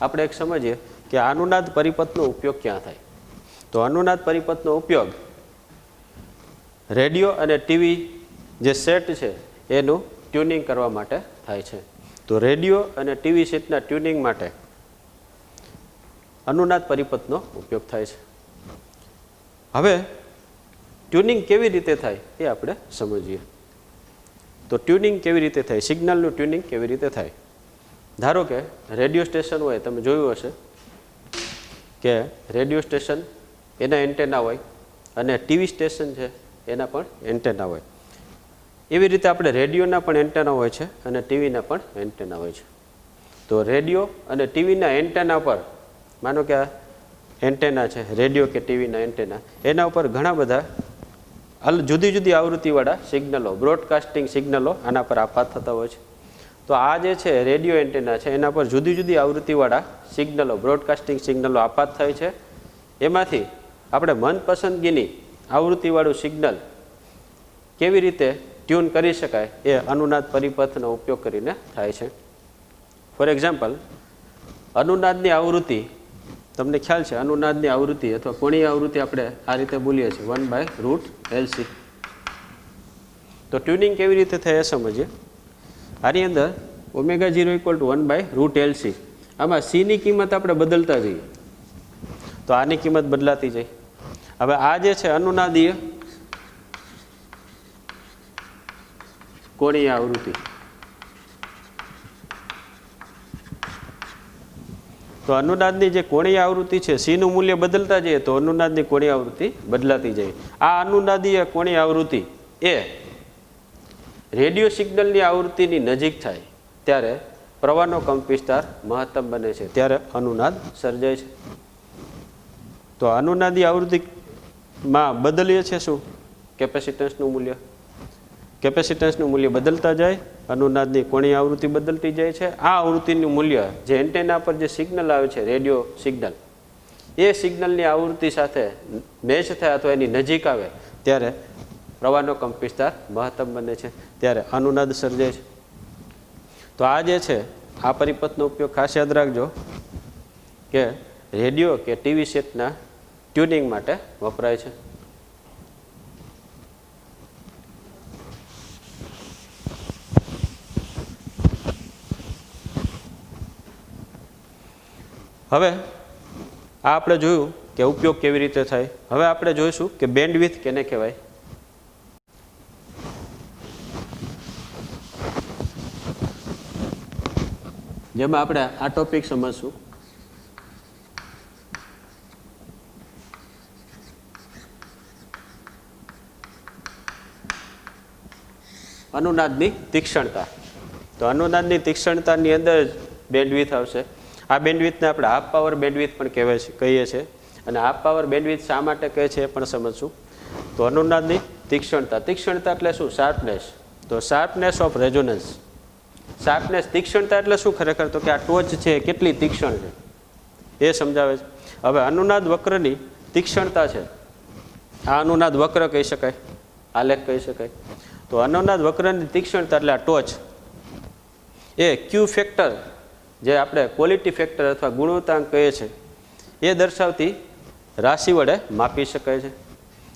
આપણે એક સમજીએ કે અનુનાદ પરિપથનો ઉપયોગ ક્યાં થાય. તો અનુનાદ પરિપથનો ઉપયોગ રેડિયો અને ટીવી જે સેટ છે એનું ટ્યુનિંગ કરવા માટે થાય છે. તો રેડિયો અને ટીવી સેટના ટ્યુનિંગ માટે અનુનાદ પરિપથનો ઉપયોગ થાય છે. હવે ટ્યુનિંગ કેવી રીતે થાય એ આપણે સમજીએ. તો ટ્યુનિંગ કેવી રીતે થાય, સિગ્નલનું ટ્યુનિંગ કેવી રીતે થાય. ધારો કે રેડિયો સ્ટેશન હોય, તમે જોયું હશે કે રેડિયો સ્ટેશન એના એન્ટેના હોય અને ટીવી સ્ટેશન છે એના પણ એન્ટેના હોય. એવી રીતે આપણે રેડિયોના પણ એન્ટેના હોય છે અને ટીવીના પણ એન્ટેના હોય છે. તો રેડિયો અને ટીવીના એન્ટેના પર, માનો કે આ એન્ટેના છે રેડિયો કે ટીવીના એન્ટેના, એના ઉપર ઘણા બધા જુદી જુદી આવૃત્તિવાળા સિગ્નલો, બ્રોડકાસ્ટિંગ સિગ્નલો આના પર આપાત થતા હોય છે. તો આ જે છે રેડિયો એન્ટેના છે એના પર જુદી જુદી આવૃત્તિવાળા સિગ્નલો, બ્રોડકાસ્ટિંગ સિગ્નલો આપાત થાય છે. એમાંથી આપણે મનપસંદગીની આવૃત્તિવાળું સિગ્નલ કેવી રીતે ટ્યુન કરી શકાય એ અનુનાદ પરિપથનો ઉપયોગ કરીને થાય છે. ફોર એક્ઝામ્પલ, અનુનાદની આવૃત્તિ, તમને ખ્યાલ છે અનુનાદની આવૃત્તિ અથવા કોણીય આવૃત્તિ આપણે આ રીતે બોલીએ છીએ 1/√LC. તો ટ્યુનિંગ કેવી રીતે થાય એ સમજીએ. આની અંદર ω0 = 1/√LC. આમાં C ની કિંમત આપણે બદલતા જઈએ તો આની કિંમત બદલાતી જાય. હવે આ જે છે અનુનાદીય કોણીય આવૃત્તિ, તો અનુનાદની જે કોણીય આવૃત્તિ છે સીનું મૂલ્ય બદલતા જઈએ તો અનુનાદની કોણીય આવૃત્તિ બદલાતી જાય. આ અનુનાદીય કોણીય આવૃત્તિ એ રેડિયો સિગ્નલની આવૃત્તિની નજીક થાય ત્યારે પ્રવાહનો કંપ વિસ્તાર મહત્તમ બને છે, ત્યારે અનુનાદ સર્જાય છે. તો અનુનાદી આવૃત્તિમાં બદલીએ છે શું? કેપેસિટન્સનું મૂલ્ય. કેપેસિટન્સનું મૂલ્ય બદલતા જાય, અનુનાદની કોણીય આવૃત્તિ બદલતી જાય છે. આ આવૃત્તિનું મૂલ્ય જે એન્ટેના પર જે સિગ્નલ આવે છે રેડિયો સિગ્નલ, એ સિગ્નલની આવૃત્તિ સાથે મેચ થાય અથવા એની નજીક આવે ત્યારે પ્રવાહનો કંપ વિસ્તાર મહત્તમ બને છે, ત્યારે અનુનાદ સર્જાય છે. તો આ જે છે આ પરિપથનો ઉપયોગ ખાસ યાદ રાખજો કે રેડિયો કે ટીવી સેટના ટ્યુનિંગ માટે વપરાય છે. હવે આ આપણે જોયું કે ઉપયોગ કેવી રીતે થાય. હવે આપણે જોઈશું કે બેન્ડવિડ્થ કેને કહેવાય. જેમાં આપણે આ ટોપિક સમજશું. અનુનાદની તીક્ષ્ણતા. તો અનુનાદની તીક્ષ્ણતાની અંદર જ બેન્ડવિડ્થ આવશે. આ બેન્ડવિડ્થને આપણે હાફ પાવર બેન્ડવિડ્થ પણ કહીએ છીએ. અને હાફ પાવર બેન્ડવિડ્થ શા માટે કહે છે એ પણ સમજશું. તો અનુનાદની તીક્ષ્ણતા. તીક્ષ્ણતા એટલે શું? શાર્પનેસ. તો શાર્પનેસ ઓફ રેઝોનન્સ. શાર્પનેસ, તીક્ષ્ણતા એટલે શું ખરેખર? તો કે આ ટોચ છે કેટલી તીક્ષ્ણ છે એ સમજાવે છે. હવે અનુનાદ વક્રની તીક્ષ્ણતા છે, આ અનુનાદ વક્ર કહી શકાય, આલેખ કહી શકાય. તો અનુનાદ વક્રની તીક્ષ્ણતા એટલે આ ટોચ એ ક્યુ ફેક્ટર જે આપણે ક્વોલિટી ફેક્ટર અથવા ગુણવત્તાંક કહીએ છીએ એ દર્શાવતી રાશિ વડે માપી શકાય છે.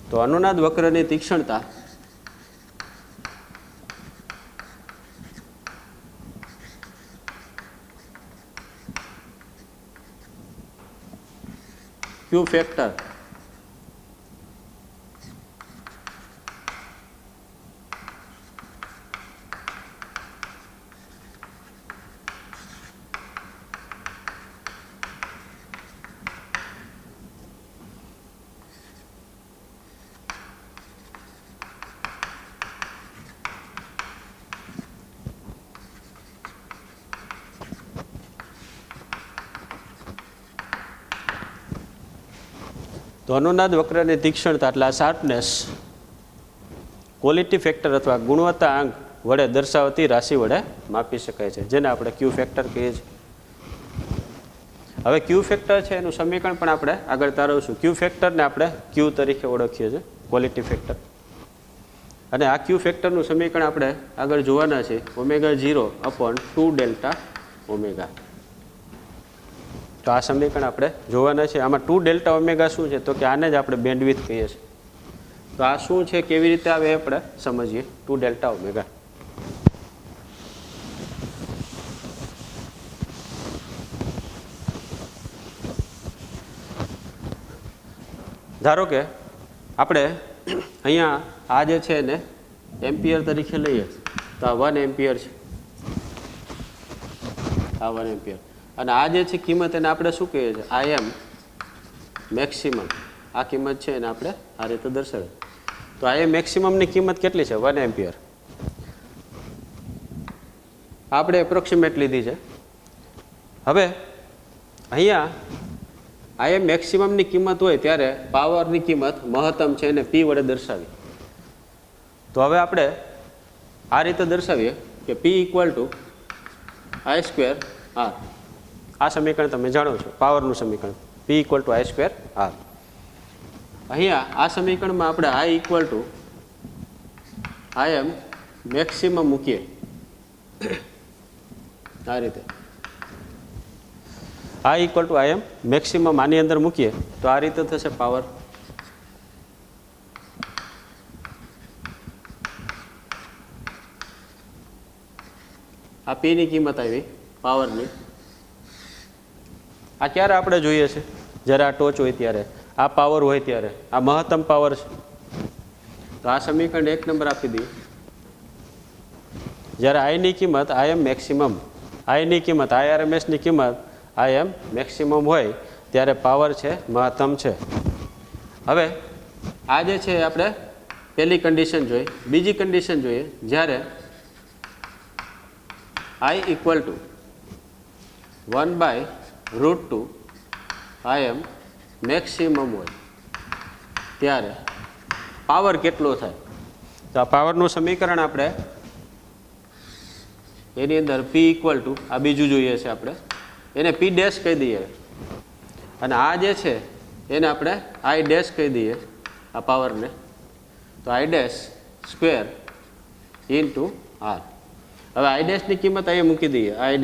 તો અનુનાદ વક્રની તીક્ષ્ણતા ક્યુ ફેક્ટર તો અનુનાદ વક્રની તીક્ષ્ણતા એટલે આ શાર્પનેસ ક્વોલિટી ફેક્ટર અથવા ગુણવત્તા આંક વડે દર્શાવતી રાશિ વડે માપી શકાય છે, જેને આપણે ક્યુ ફેક્ટર કહીએ છીએ. હવે ક્યુ ફેક્ટર છે એનું સમીકરણ પણ આપણે આગળ તારવશું. ક્યુ ફેક્ટરને આપણે ક્યુ તરીકે ઓળખીએ છીએ, ક્વોલિટી ફેક્ટર. અને આ ક્યુ ફેક્ટરનું સમીકરણ આપણે આગળ જોવાના છે ω0/2 ડેલ્ટા ઓમેગા. તો આ સમીકરણ આપણે જોવાના છે. આમાં 2 ડેલ્ટા ઓમેગા શું છે? તો કે આને જ આપણે બેન્ડવિડ્થ કહીએ છીએ. તો આ શું છે, કેવી રીતે આવે એ આપણે સમજીએ. 2 ડેલ્ટા ઓમેગા ધારો કે આપણે અહીંયા આ જે છે એને એમ્પિયર તરીકે લઈએ તો આ 1 એમ્પિયર છે, આ 1 એમ્પિયર. અને આ જે છે કિંમત એને આપણે શું કહીએ છીએ? આઈ એમ મેક્સિમમ. આ કિંમત છે એને આપણે આ રીતે દર્શાવીએ. તો આ મેક્સિમમની કિંમત કેટલી છે? 1 એમ્પિયર. આપણે એપ્રોક્સિમેટ લીધી છે. હવે અહીંયા આ મેક્સિમમની કિંમત હોય ત્યારે પાવરની કિંમત મહત્તમ છે એને પી વડે દર્શાવી. તો હવે આપણે આ રીતે દર્શાવીએ કે પી = I² R. આ સમીકરણ તમે જાણો છો, પાવરનું સમીકરણ. P = I² R. અહીંયા આ સમીકરણમાં આપણે I am મેક્સિમમ મૂકીએ આ રીતે. I am મેક્સિમમ આની અંદર મૂકીએ તો આ રીતે થશે પાવર. આ P ની કિંમત આવી પાવરની. આ ક્યારે આપણે જોઈએ છે? જ્યારે આ ટોચ હોય ત્યારે, આ પાવર હોય ત્યારે. આ મહત્તમ પાવર છે. તો આ સમીકરણ 1 નંબર આપી દઈએ. જ્યારે આઈની કિંમત I am મેક્સિમમ, આઈની કિંમત IRMSની કિંમત I am મેક્સિમમ હોય ત્યારે પાવર છે મહત્તમ છે. હવે આ જે છે આપણે પહેલી કન્ડિશન જોઈએ. બીજી કન્ડિશન જોઈએ જ્યારે I = 1/√2 I am મેક્સિમમ હોય ત્યારે પાવર કેટલો થાય? તો આ પાવરનું સમીકરણ આપણે એની અંદર P = આ બીજું જોઈએ છે આપણે, એને P' કહી દઈએ. અને આ જે છે એને આપણે I' કહી દઈએ આ પાવરને. તો I' સ્ક્વેર × R. હવે I' ની કિંમત અહીંયા મૂકી દઈએ. I'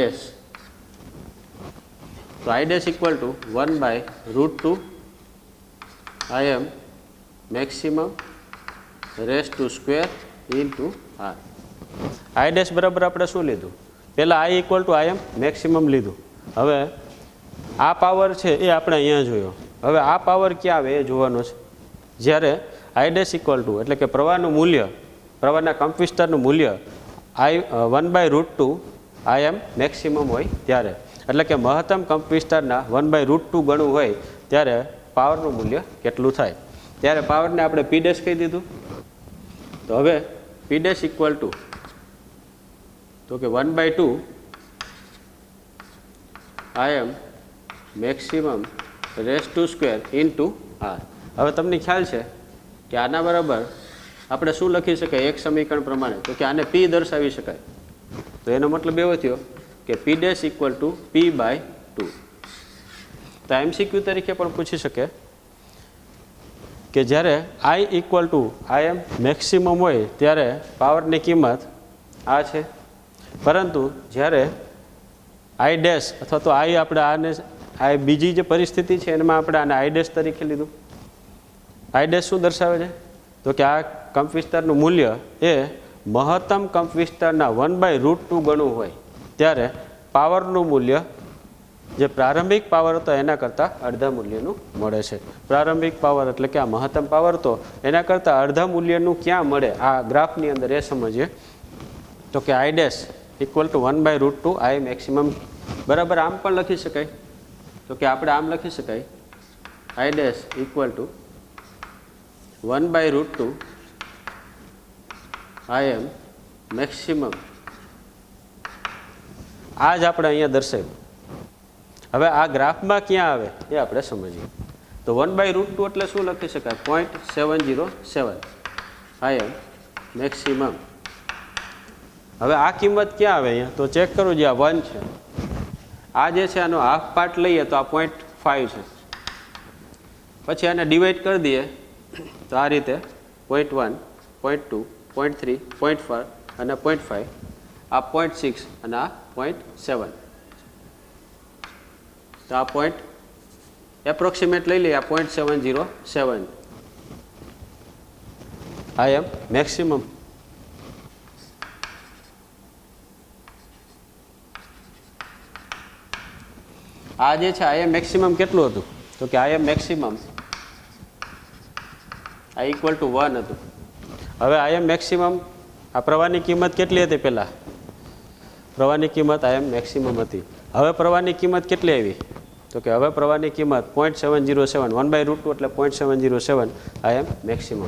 તો I' = 1/√2 I am maximum ⁻² × R. I' બરાબર આપણે શું લીધું? પહેલાં I = I am મેક્સિમમ લીધું. હવે આ પાવર છે એ આપણે અહીંયા જોયો. હવે આ પાવર ક્યાં આવે એ જોવાનો છે. જ્યારે I' એટલે કે પ્રવાહનું મૂલ્ય, પ્રવાહના કંપવિસ્તારનું મૂલ્ય 1/√2 I am મેક્સિમમ હોય ત્યારે, એટલે કે મહત્તમ કંપવિસ્તારના 1/√2 ગણું હોય ત્યારે પાવરનું મૂલ્ય કેટલું થાય? ત્યારે પાવરને આપણે P' કહી દીધું. તો હવે P' = તો કે 1/2 I am મેક્સિમમ ⁻² × R. હવે તમને ખ્યાલ છે કે આના બરાબર આપણે શું લખી શકાય એક સમીકરણ પ્રમાણે? તો કે આને P દર્શાવી શકાય. તો એનો મતલબ એવો થયો કે P' = P/2. તો MCQ તરીકે પણ પૂછી શકે કે જ્યારે I am મેક્સિમમ હોય ત્યારે પાવરની કિંમત આ છે, પરંતુ જ્યારે આઈ ડેશ અથવા તો આઈ આપણે આને આ બીજી જે પરિસ્થિતિ છે એમાં આપણે આને આઈ ડેશ તરીકે લીધું. આઈ ડેશ શું દર્શાવે છે? તો કે આ કંપ વિસ્તારનું મૂલ્ય એ મહત્તમ કંપ વિસ્તારના 1/√2 ગણું હોય ત્યારે પાવરનું મૂલ્ય જે પ્રારંભિક પાવર હતો એના કરતાં અડધા મૂલ્યનું મળે છે. પ્રારંભિક પાવર એટલે કે આ મહત્તમ પાવર હતો એના કરતાં અડધા મૂલ્યનું ક્યાં મળે આ ગ્રાફની અંદર એ સમજીએ. તો કે I dash equal to 1/√2 I maximum બરાબર આમ પણ લખી શકાય. તો કે આપણે આમ લખી શકાય I dash equal to 1/√2 I M maximum. આ જ આપણે અહીંયા દર્શાવ્યું. હવે આ ગ્રાફમાં ક્યાં આવે એ આપણે સમજીએ. તો 1/√2 એટલે શું લખી શકાય? 0.707 આઈ એમ મેક્સિમમ. હવે આ કિંમત ક્યાં આવે અહીંયા? તો ચેક કરો, જે આ 1 છે આ જે છે આનો હાફ પાર્ટ લઈએ તો આ 0.5 છે. પછી આને ડિવાઈડ કરી દઈએ તો આ રીતે 0.1, 0.2, 0.3, 0.4 અને 0.5, આ 0.6 અને આ 0.7. તો આ પોઈન્ટ એપ્રોક્સિમેટ લઈ લઈએ, આ 0.707 આઈ એમ મેક્સિમમ. આ જે છે આઈ એમ મેક્સિમમ કેટલું હતું? તો કે આઈ એમ મેક્સિમમ આ ઇક્વલ ટુ 1 હતું. હવે આઈ એમ મેક્સિમમ આ પ્રવાહની કિંમત કેટલી હતી? પહેલાં પ્રવાહની કિંમત આઈ એમ મેક્સિમમ હતી. હવે પ્રવાહની કિંમત કેટલી આવી? તો કે હવે પ્રવાહની કિંમત 0.707 1/√2 એટલે 0.707 આઈ એમ મેક્સિમમ.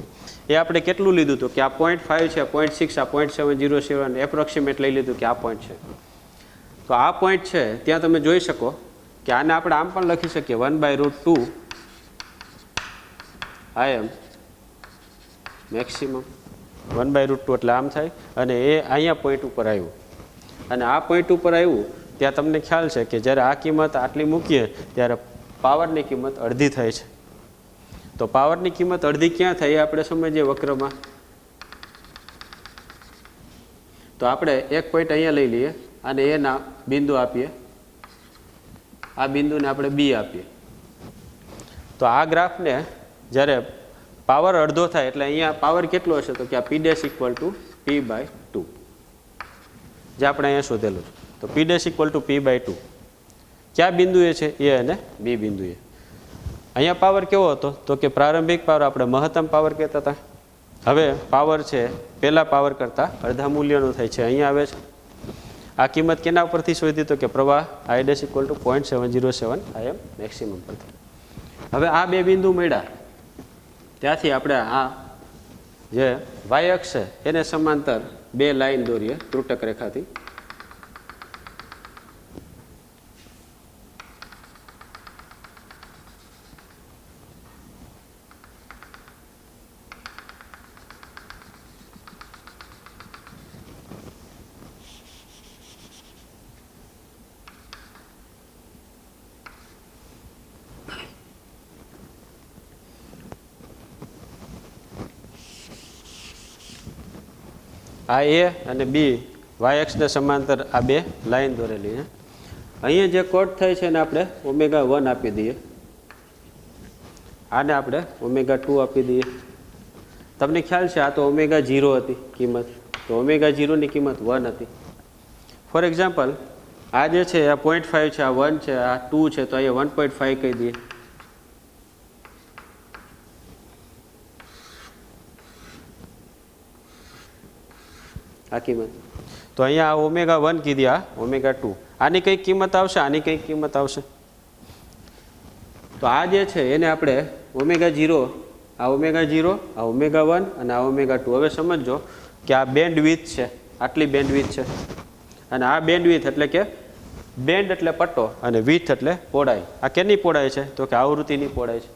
એ આપણે કેટલું લીધું? તો કે આ 0.5 છે, 0.6, આ 0.707 એપ્રોક્સિમેટ લઈ લીધું કે આ પોઈન્ટ છે. તો આ પોઈન્ટ છે ત્યાં તમે જોઈ શકો કે આને આપણે આમ પણ લખી શકીએ 1/√2 આઈ એમ મેક્સિમમ. 1/√2 એટલે આમ થાય અને એ અહીંયા પોઈન્ટ ઉપર આવ્યું. અને આ પોઈન્ટ ઉપર આવ્યું ત્યાં તમને ખ્યાલ છે કે જ્યારે આ કિંમત આટલી મૂકીએ ત્યારે પાવરની કિંમત અડધી થાય છે. તો પાવરની કિંમત અડધી ક્યાં થાય એ આપણે સમજીએ વક્રમાં. તો આપણે એક પોઈન્ટ અહીંયા લઈ લઈએ અને એના બિંદુ આપીએ, આ બિંદુને આપણે બી આપીએ. તો આ ગ્રાફને જ્યારે પાવર અડધો થાય એટલે અહીંયા પાવર કેટલો હશે? તો કે આ પી ડેશ ઇક્વલ ટુ p/2 જે આપણે અહીંયા શોધેલું છે. તો પી ડેશ ઇક્વલ ટુ p/2 ક્યાં બિંદુએ છે? એ અને બી બિંદુએ. અહીંયા પાવર કેવો હતો? તો કે પ્રારંભિક પાવર આપણે મહત્તમ પાવર કહેતા હતા. હવે પાવર છે પહેલા પાવર કરતાં અડધા મૂલ્યનો થાય છે, અહીંયા આવે છે. આ કિંમત કેના ઉપરથી શોધી? તો કે પ્રવાહ I dash equal to 0.707 I M maximum પરથી. હવે આ બે બિંદુ મળ્યા ત્યાંથી આપણે આ જે વાય અક્ષ છે એને સમાંતર બે લાઈન દોરીએ ત્રુટક રેખાથી. આ એ અને બી વાય અક્ષને સમાંતર આ બે લાઈન દોરેલી છે. અહીંયા જે કોટ થાય છે એને આપણે ω1 આપી દઈએ, આને આપણે ω2 આપી દઈએ. તમને ખ્યાલ છે આ તો ω0 હતી કિંમત, તો ω0 ની કિંમત 1 હતી. ફોર એક્ઝામ્પલ આ જે છે આ 0.5 છે, આ 1 છે, આ 2 છે, તો અહીંયા 1.5 કહી દઈએ. આ કિંમત તો અહીંયા ω1 કીધી, આ ω2. આની કઈ કિંમત આવશે? આની કઈ કિંમત આવશે? તો આ જે છે એને આપણે ω0, આ ω0, આ ω1 અને આ ω2. હવે સમજો કે આ બેન્ડ વિડ્થ છે, આટલી બેન્ડ વિડ્થ છે. અને આ બેન્ડ વિડ્થ એટલે કે બેન્ડ એટલે પટ્ટો અને વિડ્થ એટલે પહોળાઈ. આ કેની પહોળાઈ છે? તો કે આવૃત્તિની પહોળાઈ છે.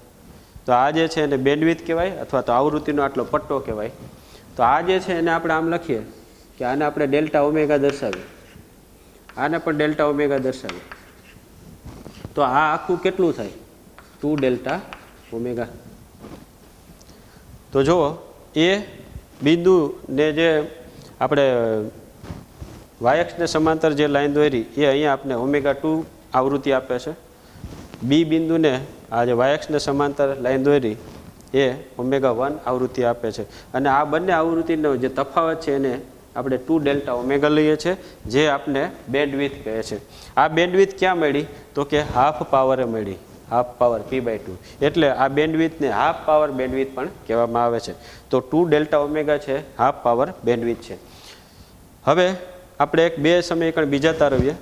તો આ જે છે એને બેન્ડ વિડ્થ કહેવાય અથવા તો આવૃત્તિનો આટલો પટ્ટો કહેવાય. તો આ જે છે એને આપણે આમ લખીએ કે આને આપણે ડેલ્ટા ઓમેગા દર્શાવીએ, આને પણ ડેલ્ટા ઓમેગા દર્શાવીએ. તો આ આખું કેટલું થાય? 2 ડેલ્ટા ઓમેગા. તો જુઓ એ બિંદુને જે આપણે વાયએક્સ ને સમાંતર જે લાઈન દોરી એ અહીંયા આપણે ઓમેગા 2 આવૃત્તિ આપે છે. બી બિંદુને આ જે વાયએક્સ ને સમાંતર લાઈન દોરી એ ઓમેગા 1 આવૃત્તિ આપે છે. અને આ બંને આવૃત્તિનો જે તફાવત છે એને આપણે 2 ડેલ્ટા ઓમેગા લઈએ છીએ, જે આપણે બેન્ડવિડ્થ કહે છે. આ બેન્ડવિડ્થ ક્યાં મળી? તો કે હાફ પાવરે મળી, હાફ પાવર p/2. એટલે આ બેન્ડવિડ્થને હાફ પાવર બેન્ડવિડ્થ પણ કહેવામાં આવે છે. તો 2 ડેલ્ટા ઓમેગા છે હાફ પાવર બેન્ડવિડ્થ છે. હવે આપણે એક બે સમીકરણ બીજા તારવીએ.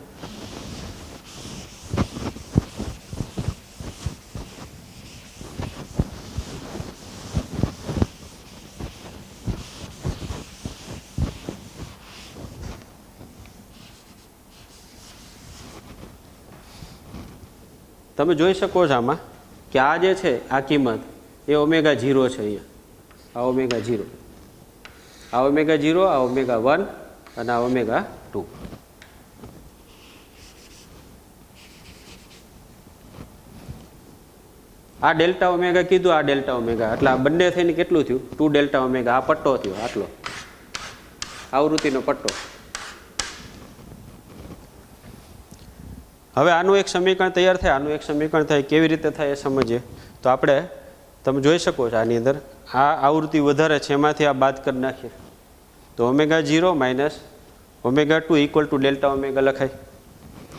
તમે જોઈ શકો છો આમાં કે આ જે છે આ કિંમત એ ઓમેગા 0 છે. અહીંયા આ ઓમેગા 0, આ ઓમેગા 0, આ ઓમેગા 1 અને આ ઓમેગા 2. આ ડેલ્ટા ઓમેગા કીધું, આ ડેલ્ટા ઓમેગા, એટલે આ બંને થઈને કેટલું થયું? 2 ડેલ્ટા ઓમેગા. આ પટ્ટો થયો આટલો, આવૃત્તિનો પટ્ટો. હવે આનું એક સમીકરણ તૈયાર થાય, આનું એક સમીકરણ થાય, કેવી રીતે થાય એ સમજીએ. તો આપણે તમે જોઈ શકો છો આની અંદર આ આવૃત્તિ વધારે છે એમાંથી આ બાદ કરી નાખીએ તો omega 0 minus omega 2 equal to delta omega લખાય.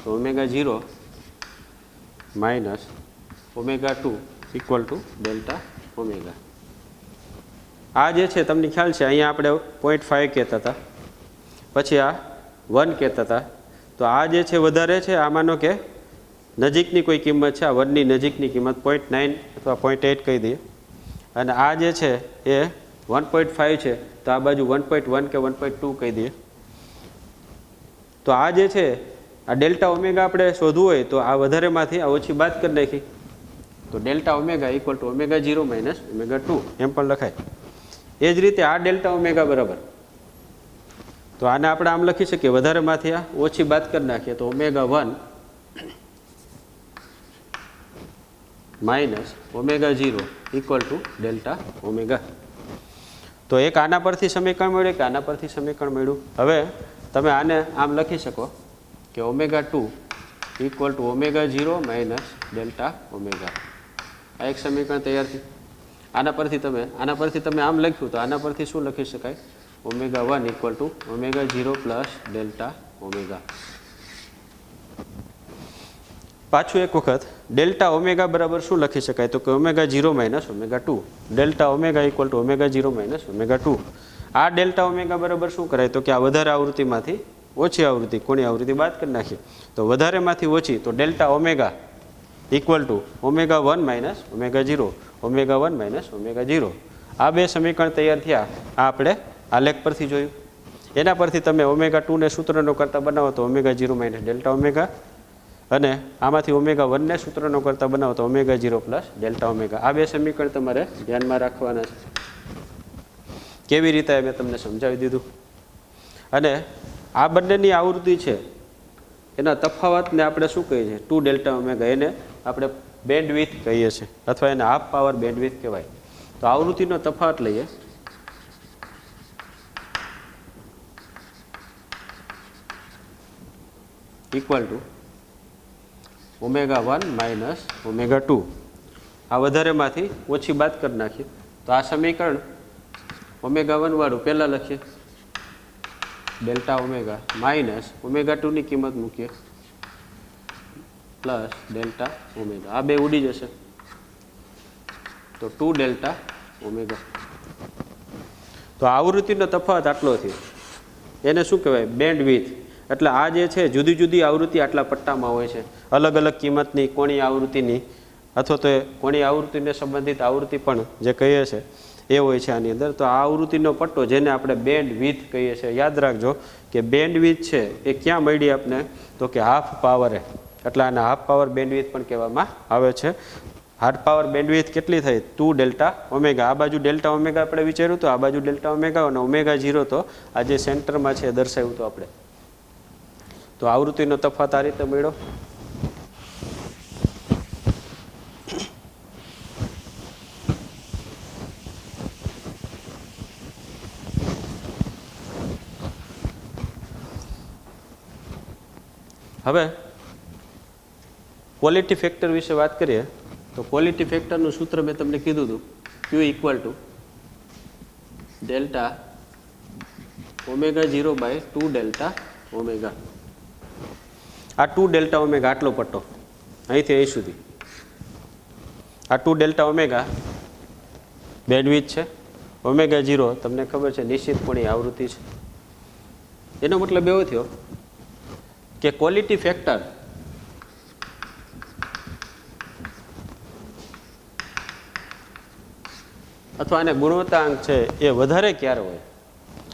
તો omega 0 minus omega 2 equal to delta omega. આ જે છે તમને ખ્યાલ છે અહીંયા આપણે 0.5 કહેતા હતા, પછી આ 1 કહેતા હતા. તો આ જે છે વધારે છે, આમાંનો કે નજીકની કોઈ કિંમત છે, આ 1ની નજીકની કિંમત 0.9 અથવા 0.8 કહી દઈએ, અને આ જે છે એ 1.5 છે, તો આ બાજુ 1.1 કે 1.2 કહી દઈએ. તો આ જે છે આ ડેલ્ટા ઓમેગા આપણે શોધવું હોય તો આ વધારેમાંથી આ ઓછી બાદ કરી નાખી, તો delta omega equal to omega 0 minus omega 2 એમ પણ લખાય. એ જ રીતે આ ડેલ્ટા ઓમેગા બરાબર, તો આને આપણે આમ લખી શકીએ, વધારેમાંથી આ ઓછી બાદ કરી નાખીએ તો omega 1 minus omega 0 equal to delta omega. તો એક આના પરથી સમીકરણ મળ્યું કે આના પરથી સમીકરણ મળ્યું. હવે તમે આને આમ લખી શકો કે omega 2 equal to omega 0 minus delta omega. આ એક સમીકરણ તૈયાર થયું. આના પરથી તમે આમ લખ્યું તો આના પરથી શું લખી શકાય? Omega 1 equal to omega 0 plus delta omega. પાછું એક વખત ડેલ્ટા ઓમેગા બરાબર શું લખી શકાય? તો કે omega 0 minus omega 2. Delta omega equal to omega 0 minus omega 2. આ ડેલ્ટા ઓમેગા બરાબર શું કરાય? તો કે આ વધારે આવૃત્તિમાંથી ઓછી આવૃત્તિ, કોની આવૃત્તિ બાદ કરી નાખીએ તો વધારેમાંથી ઓછી, તો delta omega equal to omega 1 minus omega 0, omega 1 minus omega 0. આ બે સમીકરણ તૈયાર થયા. આ આપણે આલેખ પરથી જોયું. એના પરથી તમે ઓમેગા 2ને સૂત્રનો કરતા બનાવો તો ઓમેગા 0 માઇનસ ડેલ્ટા ઓમેગા, અને આમાંથી ઓમેગા 1ને સૂત્રનો કરતા બનાવો તો ઓમેગા 0 પ્લસ ડેલ્ટા ઓમેગા. આ બે સમીકરણ તમારે ધ્યાનમાં રાખવાના છે. કેવી રીતે મેં તમને સમજાવી દીધું. અને આ બંનેની આવૃત્તિ છે એના તફાવતને આપણે શું કહીએ છીએ? 2 ડેલ્ટા ઓમેગા. એને આપણે બેન્ડવિડ્થ કહીએ છીએ, અથવા એને હાફ પાવર બેન્ડવિડ્થ કહેવાય. તો આવૃત્તિનો તફાવત લઈએ. Equal to omega 1 minus omega 2. આ વધારેમાંથી ઓછી બાદ કરી નાખીએ તો આ સમીકરણ ઓમેગા 1 વાળું પહેલાં લખીએ, ડેલ્ટા ઓમેગા માઇનસ ઓમેગા 2ની કિંમત મૂકીએ પ્લસ ડેલ્ટા ઓમેગા. આ બે ઉડી જશે તો 2 ડેલ્ટા ઓમેગા. તો આવૃત્તિનો તફાવત આટલો થયો. એને શું કહેવાય? બેન્ડવિડ્થ. એટલે આ જે છે જુદી જુદી આવૃત્તિ આટલા પટ્ટામાં હોય છે, અલગ અલગ કિંમતની કોણીય આવૃત્તિની, અથવા તો કોણીય આવૃત્તિને સંબંધિત આવૃત્તિ પણ જે કહીએ છે એ હોય છે આની અંદર. તો આ આવૃત્તિનો પટ્ટો જેને આપણે બેન્ડવિડ્થ કહીએ છીએ, યાદ રાખજો કે બેન્ડવિડ્થ છે એ ક્યાં મળી આપને? તો કે હાફ પાવરે. એટલે આને હાફ પાવર બેન્ડવિડ્થ પણ કહેવામાં આવે છે. હાફ પાવર બેન્ડવિડ્થ કેટલી થઈ? 2 ડેલ્ટા ઓમેગા. આ બાજુ ડેલ્ટા ઓમેગા આપણે વિચાર્યું તો આ બાજુ ડેલ્ટા ઓમેગા, અને ઓમેગા 0 તો આ જે સેન્ટરમાં છે એ દર્શાવ્યું તો આપણે. તો આવૃત્તિનો તફાવત આ રીતે મળ્યો. હવે ક્વોલિટી ફેક્ટર વિશે વાત કરીએ તો ક્વોલિટી ફેક્ટરનું સૂત્ર મેં તમને કીધું હતું, Q equal to delta omega 0 by 2 delta omega. આ 2 ડેલ્ટા ઓમેગા આટલો પટ્ટો અહીંથી અહીં સુધી, આ 2 ડેલ્ટા ઓમેગા બેન્ડવિડ્થ છે. ઓમેગા 0 તમને ખબર છે નિશ્ચિતપણે આવૃત્તિ છે. એનો મતલબ એવો થયો કે ક્વોલિટી ફેક્ટર અથવા આને ગુણવત્તાંક છે એ વધારે ક્યારે હોય,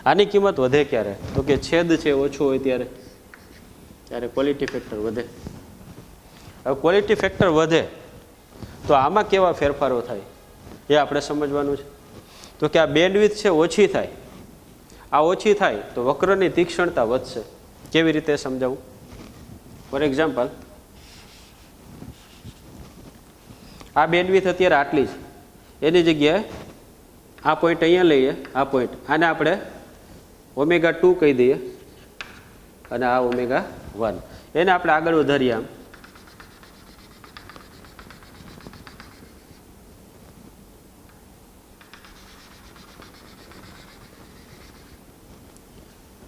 આની કિંમત વધે ક્યારે, તો કે છેદ છે ઓછો હોય ત્યારે ક્વોલિટી ફેક્ટર વધે. હવે ક્વોલિટી ફેક્ટર વધે તો આમાં કેવા ફેરફારો થાય એ આપણે સમજવાનું છે. તો કે આ બેન્ડવિડ્થ છે ઓછી થાય, આ ઓછી થાય તો વક્રની તીક્ષ્ણતા વધશે. કેવી રીતે સમજાવું? ફોર એક્ઝામ્પલ, આ બેન્ડવિડ્થ અત્યારે આટલી છે, એની જગ્યાએ આ પોઈન્ટ અહીંયા લઈએ, આ પોઈન્ટ આને આપણે ઓમેગા 2 કહી દઈએ અને આ ઓમેગા 1, એને આપણે આગળ વધારીએ આમ.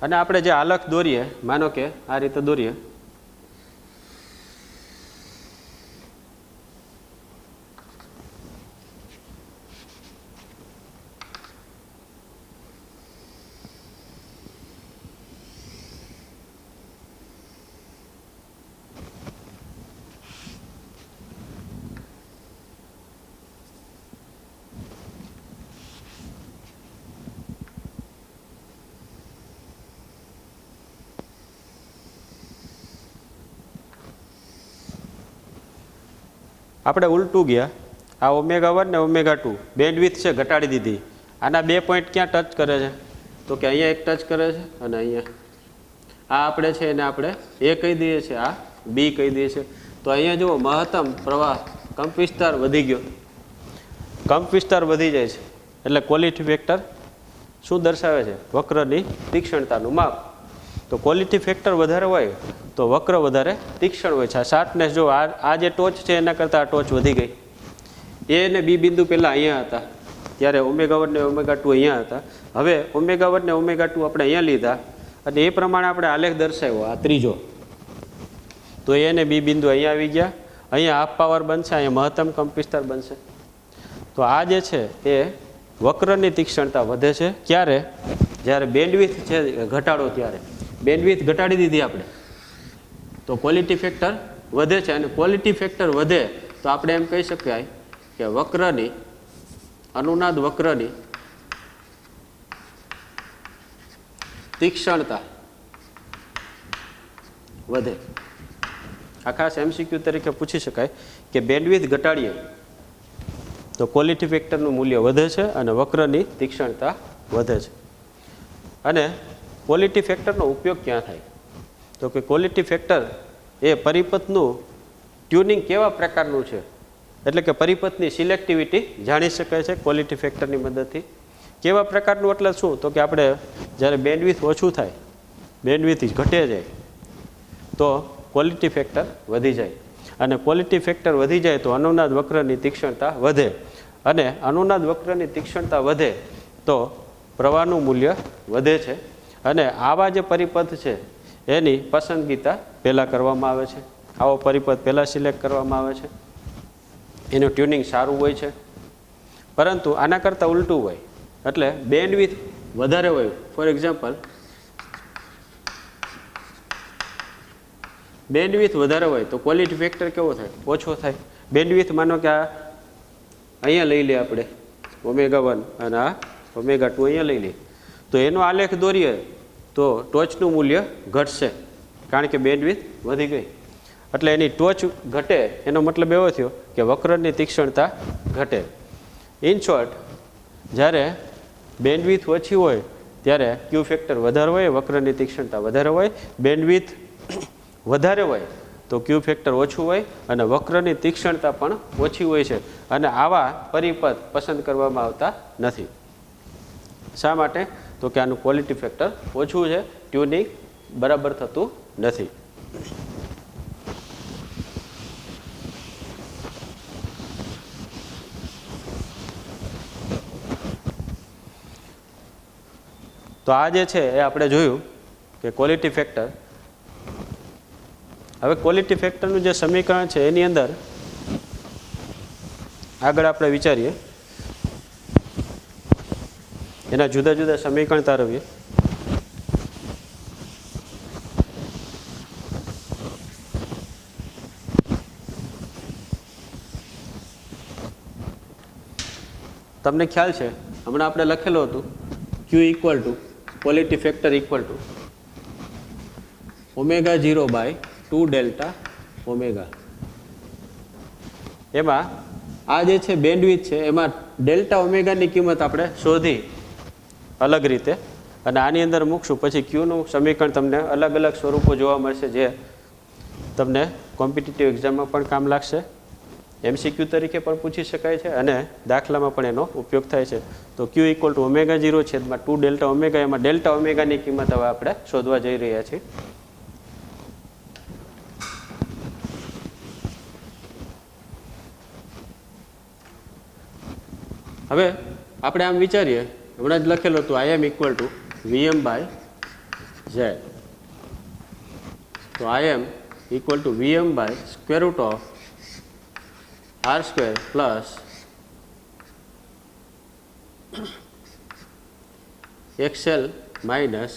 અને આપણે જે આલેખ દોરીએ, માનો કે આ રીતે દોરીએ, આપણે ઉલટું ગયા. આ ઓમેગા 1 ને ઓમેગા 2 બેન્ડવિડ્થ છે ઘટાડી દીધી. આના બે પોઈન્ટ ક્યાં ટચ કરે છે? તો કે અહીંયા એક ટચ કરે છે અને અહીંયા આ આપણે છે એને આપણે એ કહી દઈએ છીએ, આ બી કહી દઈએ છીએ. તો અહીંયા જુઓ મહત્તમ પ્રવાહ કંપ વિસ્તાર વધી ગયો, કંપ વિસ્તાર વધી જાય છે એટલે ક્વોલિટી ફેક્ટર શું દર્શાવે છે? વક્રની તીક્ષ્ણતાનું માપ. તો ક્વોલિટી ફેક્ટર વધારે હોય તો વક્ર વધારે તીક્ષ્ણ હોય છે. આ શાર્પનેસ જો આ જે ટોચ છે એના કરતાં આ ટોચ વધી ગઈ. એ અને બી બિંદુ પહેલાં અહીંયા હતા ત્યારે ઓમેગા 1 ને ઓમેગા 2 અહીંયા હતા. હવે ઓમેગા 1 ને ઓમેગા 2 આપણે અહીંયા લીધા અને એ પ્રમાણે આપણે આલેખ દર્શાવ્યો, આ ત્રીજો. તો એ અને બી બિંદુ અહીંયા આવી ગયા, અહીંયા હાફ પાવર બનશે, અહીંયા મહત્તમ કંપ વિસ્તાર બનશે. તો આ જે છે એ વક્રની તીક્ષ્ણતા વધે છે. ક્યારે? જ્યારે બેન્ડવિડ્થ છે ઘટાડો, ત્યારે બેન્ડવિડ્થ ઘટાડી દીધી આપણે તો ક્વોલિટી ફેક્ટર વધે છે. અને ક્વોલિટી ફેક્ટર વધે તો આપણે એમ કહી શકાય કે વક્રની, અનુનાદ વક્રની તીક્ષ્ણતા વધે. આ ખાસ MCQ તરીકે પૂછી શકાય કે બેન્ડવિડ્થ ઘટાડીએ તો ક્વોલિટી ફેક્ટરનું મૂલ્ય વધે છે અને વક્રની તીક્ષ્ણતા વધે છે. અને ક્વોલિટી ફેક્ટરનો ઉપયોગ ક્યાં થાય? તો કે ક્વોલિટી ફેક્ટર એ પરિપથનું ટ્યુનિંગ કેવા પ્રકારનું છે, એટલે કે પરિપથની સિલેક્ટિવિટી જાણી શકાય છે ક્વોલિટી ફેક્ટરની મદદથી. કેવા પ્રકારનું એટલે શું? તો કે આપણે જ્યારે બેન્ડવિડ્થ ઓછું થાય, બેન્ડવિડ્થ ઘટે જાય તો ક્વોલિટી ફેક્ટર વધી જાય. અને ક્વોલિટી ફેક્ટર વધી જાય તો અનુનાદ વક્રની તીક્ષ્ણતા વધે. અને અનુનાદ વક્રની તીક્ષ્ણતા વધે તો પ્રવાહનું મૂલ્ય વધે છે. અને આવા જે પરિપથ છે એની પસંદગીતા પહેલાં કરવામાં આવે છે. આવો પરિપથ પહેલાં સિલેક્ટ કરવામાં આવે છે. એનું ટ્યુનિંગ સારું હોય છે. પરંતુ આના કરતાં ઉલટું હોય, એટલે બેન્ડવિડ્થ વધારે હોય. ફોર એક્ઝામ્પલ, બેન્ડવિડ્થ વધારે હોય તો ક્વોલિટી ફેક્ટર કેવો થાય? ઓછો થાય. બેન્ડવિડ્થ માનો કે આ અહીંયા લઈ લે આપણે ઓમેગા 1 અને આ ઓમેગા 2 અહીંયા લઈ લે, તો એનો આલેખ દોરીએ તો ટોચનું મૂલ્ય ઘટશે, કારણ કે બેન્ડવિડ્થ વધી ગઈ. એટલે એની ટોચ ઘટે એનો મતલબ એવો થયો કે વક્રની તીક્ષ્ણતા ઘટે. ઇન શોર્ટ, જ્યારે બેન્ડવિડ્થ ઓછી હોય ત્યારે ક્યુ ફેક્ટર વધારે હોય, વક્રની તીક્ષ્ણતા વધારે હોય. બેન્ડવિડ્થ વધારે હોય તો ક્યુ ફેક્ટર ઓછું હોય અને વક્રની તીક્ષ્ણતા પણ ઓછી હોય છે. અને આવા પરિપથ પસંદ કરવામાં આવતા નથી. શા માટે? તો કે આનું ક્વોલિટી ફેક્ટર ઓછું છે, ટ્યુનિંગ બરાબર થતું નથી. તો આ જે છે એ આપણે જોયું કે ક્વોલિટી ફેક્ટર. હવે ક્વોલિટી ફેક્ટરનું જે સમીકરણ છે એની અંદર આગળ આપણે વિચારીએ, એના જુદા જુદા સમીકરણ તારવીએ. તમને ખ્યાલ છે હમણાં આપણે લખેલું હતું Q equal to quality factor equal to ω0/2 delta omega. એમાં આ જે છે બેન્ડવિડ્થ છે એમાં ડેલ્ટા ઓમેગાની કિંમત આપણે શોધી અલગ રીતે અને આની અંદર મૂકશું. પછી ક્યુનું સમીકરણ તમને અલગ અલગ સ્વરૂપો જોવા મળશે જે તમને કોમ્પિટિટિવ એક્ઝામમાં પણ કામ લાગશે, MCQ તરીકે પણ પૂછી શકાય છે અને દાખલામાં પણ એનો ઉપયોગ થાય છે. તો Q equal to ω0/2 delta omega. એમાં ડેલ્ટા ઓમેગાની કિંમત હવે આપણે શોધવા જઈ રહ્યા છીએ. હવે આપણે આમ વિચારીએ, હમણાં જ લખેલું હતું I am equal to VM/Z. તો I am equal to VM/√R² plus XL minus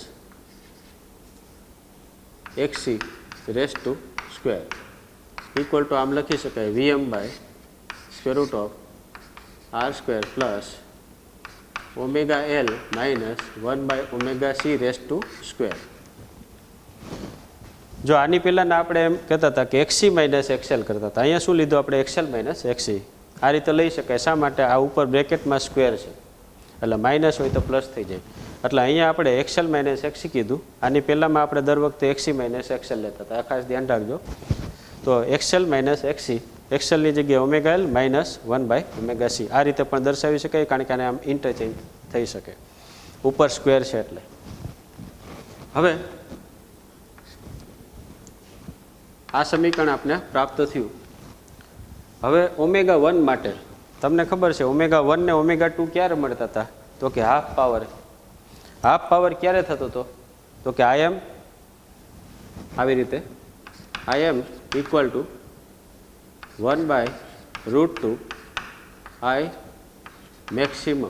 XC race to square equal to આમ લખી શકાય VM/√R² plus ωL minus 1/ωC race to square. જો આની પહેલાંના આપણે એમ કહેતા હતા કે XC માઇનસ XL કરતા હતા, અહીંયા શું લીધું આપણે XL માઇનસ XC. આ રીતે લઈ શકાય. શા માટે? આ ઉપર બ્રેકેટમાં સ્ક્વેર છે એટલે માઇનસ હોય તો પ્લસ થઈ જાય. એટલે અહીંયા આપણે XL માઇનસ XC કીધું. આની પહેલાંમાં આપણે દર વખતે XC માઇનસ XL લેતા હતા, આ ખાસ ધ્યાન રાખજો. તો XL માઇનસ XC, XLની જગ્યાએ ωL માઇનસ 1/ωC આ રીતે પણ દર્શાવી શકાય, કારણ કે આને આમ ઇન્ટરચેન્જ થઈ શકે, ઉપર સ્ક્વેર છે એટલે. હવે આ સમીકરણ આપણે પ્રાપ્ત થયું. હવે ω1 માટે તમને ખબર છે ω1 ને ω2 ક્યારે મળતા હતા? તો કે હાફ પાવર. હાફ પાવર ક્યારે થતો હતો? તો કે I am આવી રીતે I am equal to 1/√2 I maximum.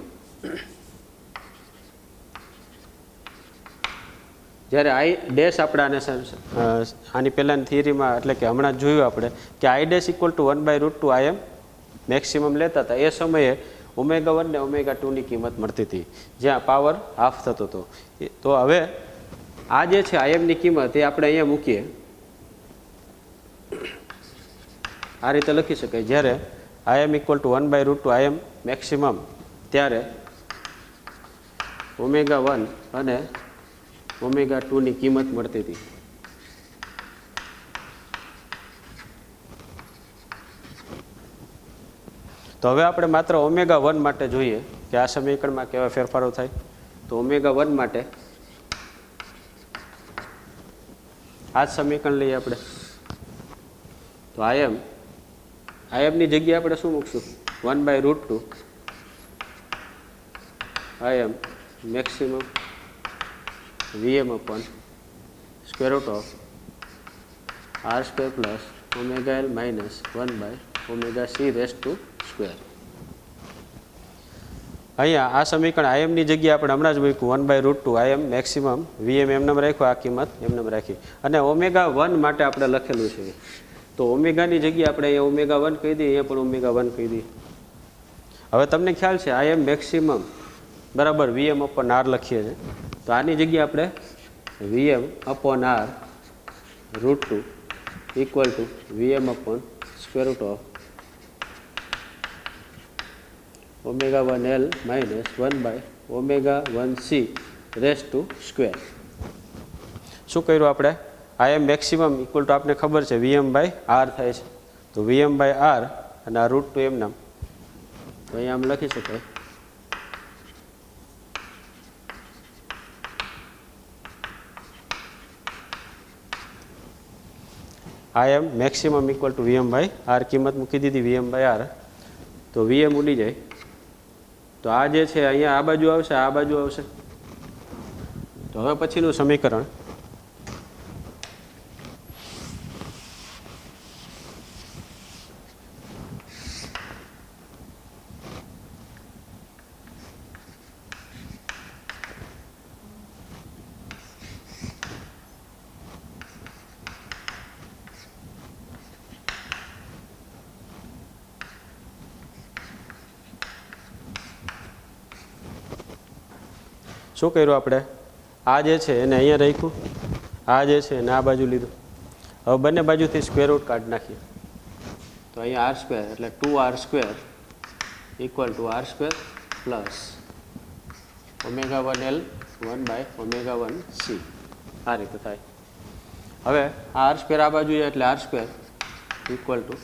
જ્યારે I ડેશ આપણે આની પહેલાંની થિયરીમાં એટલે કે હમણાં જોયું આપણે કે I dash equal to 1/√2 I am maximum લેતા હતા, એ સમયે ω1 ને ω2ની કિંમત મળતી હતી જ્યાં પાવર હાફ થતો હતો. તો હવે આ જે છે I એમની કિંમત એ આપણે અહીંયા મૂકીએ, આ રીતે લખી શકાય. જ્યારે I am equal to 1/√2 I am maximum, ત્યારે ω1 અને ω2ની કિંમત મળતી હતી. તો હવે આપણે માત્ર ω1 માટે જોઈએ કે આ સમીકરણમાં કેવા ફેરફારો થાય. તો ω1 માટે આ જ સમીકરણ લઈએ આપણે. તો I એમની જગ્યાએ આપણે શું મૂકશું? 1/√2 I am maximum VM/√R² plus ωL minus 1/ωC race to square. અહીંયા આ સમીકરણ I એમની જગ્યાએ આપણે હમણાં જ મૂક્યું 1/√2 I am મેક્સિમમ VM એમનેમ રાખ્યું, આ કિંમત એમનેમ રાખી. અને ω1 માટે આપણે લખેલું છે. તો ઓમેગાની જગ્યાએ આપણે અહીંયા ω1 કહી દઈએ, અહીંયા પણ ω1 કહી દઈએ. હવે તમને ખ્યાલ છે I am મેક્સિમમ બરાબર VM/R લખીએ છીએ. તો આની જગ્યાએ આપણે VM/√2 equal to VM/√2 ω1L minus 1/ωc race to square. શું કર્યું આપણે? I am maximum equal to આપણે ખબર છે VM/R થાય છે. તો VM/R અને આ √2 એમનામ, તો અહીંયા આમ લખી શકાય I am maximum equal to VM/R. કિંમત મૂકી દીધી VM/R. તો VM ઉડી જાય. તો આ જે છે અહીંયા આ બાજુ આવશે, આ બાજુ આવશે. તો હવે પછીનું સમીકરણ શું કર્યું આપણે? આ જે છે એને અહીંયા રાખ્યું, આ જે છે એને આ બાજુ લીધું. હવે બંને બાજુથી સ્ક્વેર રૂટ કાઢી નાખીએ. તો અહીંયા આર સ્ક્વેર એટલે 2r² equal to r² plus ω1L 1/ω1c. આ રીતે થાય. હવે r² આ બાજુ એટલે r² ઇક્વલ ટુ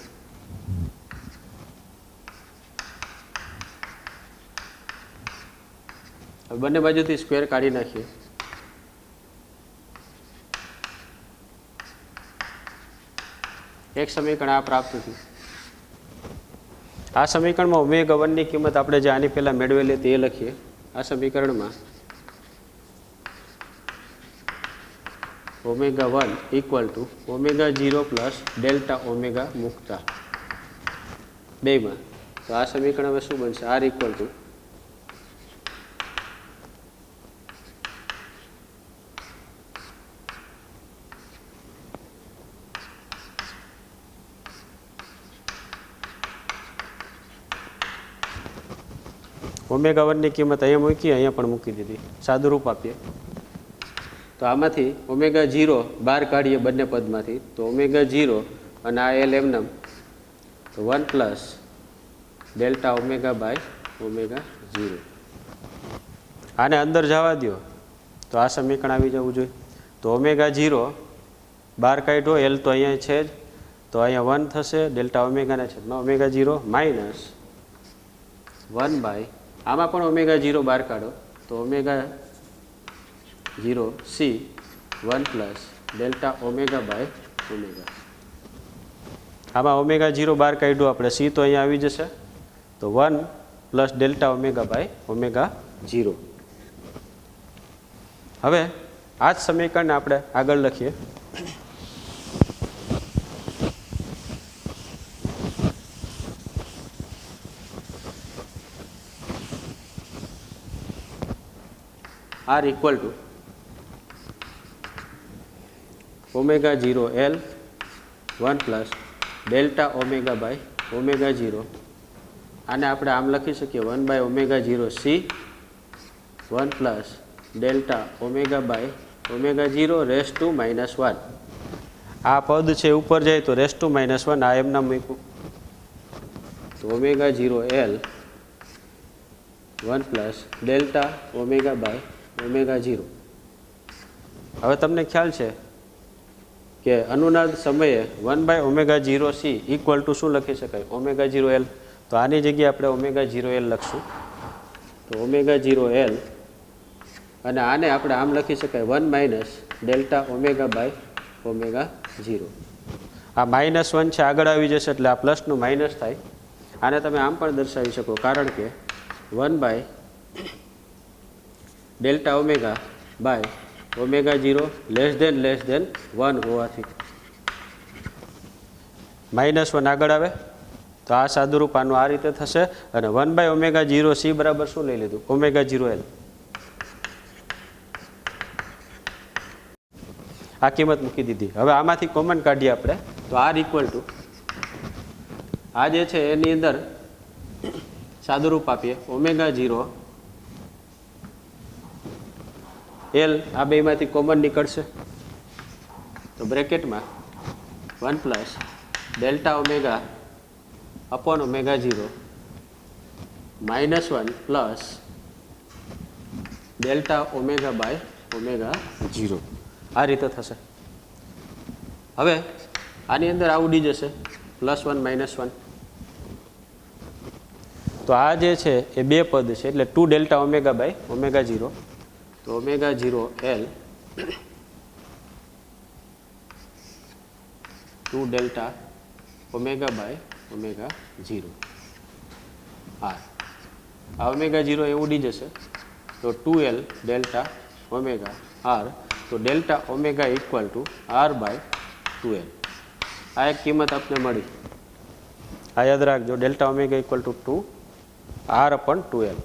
બંને બાજુથી સ્ક્વેર કાઢી નાખીએ. એક સમીકરણ આ પ્રાપ્ત થયું. આ સમીકરણમાં ω1 ની કિંમત આપણે જે આની પહેલા મેળવેલી તે લખીએ. આ સમીકરણમાં ω1 equal to ω0 plus delta omega મૂકતા બેમાં. તો આ સમીકરણ હવે શું બનશે? આર ઇક્વલ ટુ ω1 ની કિંમત અહીંયા મૂકી, અહીંયા પણ મૂકી દીધી. સાદું રૂપ આપીએ તો આમાંથી ω0 બહાર કાઢીએ બંને પદમાંથી. તો ω0 અને આ L એમનેમ તો 1 પ્લસ ડેલ્ટા ω/ω0. આને અંદર જવા દો તો આ સમીકરણ આવી જવું જોઈએ. તો ω0 બહાર કાઢ્યો, L તો અહીંયા છે જ, તો અહીંયા 1 થશે. ડેલ્ટા ઓમેગાના છેદમાં ω0 માઇનસ 1/ આમાં પણ ω0 બહાર કાઢો તો ω0c 1 પ્લસ ડેલ્ટા ω/ω. આમાં ω0 બહાર કાઢ્યું આપણે, c તો અહીંયા આવી જશે. તો 1 પ્લસ ડેલ્ટા ω/ω0. હવે આ જ સમીકરણને આપણે આગળ લખીએ. R equal to ω0L 1 plus delta ω/ω0. આને આપણે આમ લખી શકીએ 1/ω0c 1 plus delta ω/ω0 raise to -1. આ પદ છે ઉપર જાય તો રેસ ટુ -1. આ એમના મૂક્યું તો ω0L 1 પ્લસ ડેલ્ટા ω/ω0. હવે તમને ખ્યાલ છે કે અનુનાદ સમયે 1/ω0c ઇક્વલ ટુ શું લખી શકાય? ω0L. તો આની જગ્યાએ આપણે ω0L લખશું. તો ω0L અને આને આપણે આમ લખી શકાય 1 માઇનસ ડેલ્ટા ω/ω0. આ -1 છે આગળ આવી જશે એટલે આ પ્લસનું માઇનસ થાય. આને તમે આમ પણ દર્શાવી શકો, કારણ કે 1 ડેલ્ટા ω/ω0 લેસ દેન 1 હોવાથી -1 આગળ આવે તો આ સાદુરૂપ આનું આ રીતે થશે. અને 1/ω0c બરાબર શું લઈ લીધું? ω0L. આ કિંમત મૂકી દીધી. હવે આમાંથી કોમન કાઢીએ આપણે તો R ઇક્વલ ટુ આ જે છે એની અંદર સાદુરૂપ આપીએ ω0L. આ બેમાંથી કોમન નીકળશે તો બ્રેકેટમાં 1 plus delta omega upon ω0 -1 plus delta ω/ω0. આ રીતે થશે. હવે આની અંદર આ ઉડી જશે +1 -1. તો આ જે છે એ બે પદ છે એટલે 2 ડેલ્ટા ω/ω0. તો ω0L 2 ડેલ્ટા ω/ω0. આ ω0 એ ઉડી જશે તો 2L ડેલ્ટા ઓમેગા આર, તો delta omega equal to R by 2L. આ એક કિંમત આપને મળી. આ યાદ રાખજો, delta omega equal to 2R upon 2L.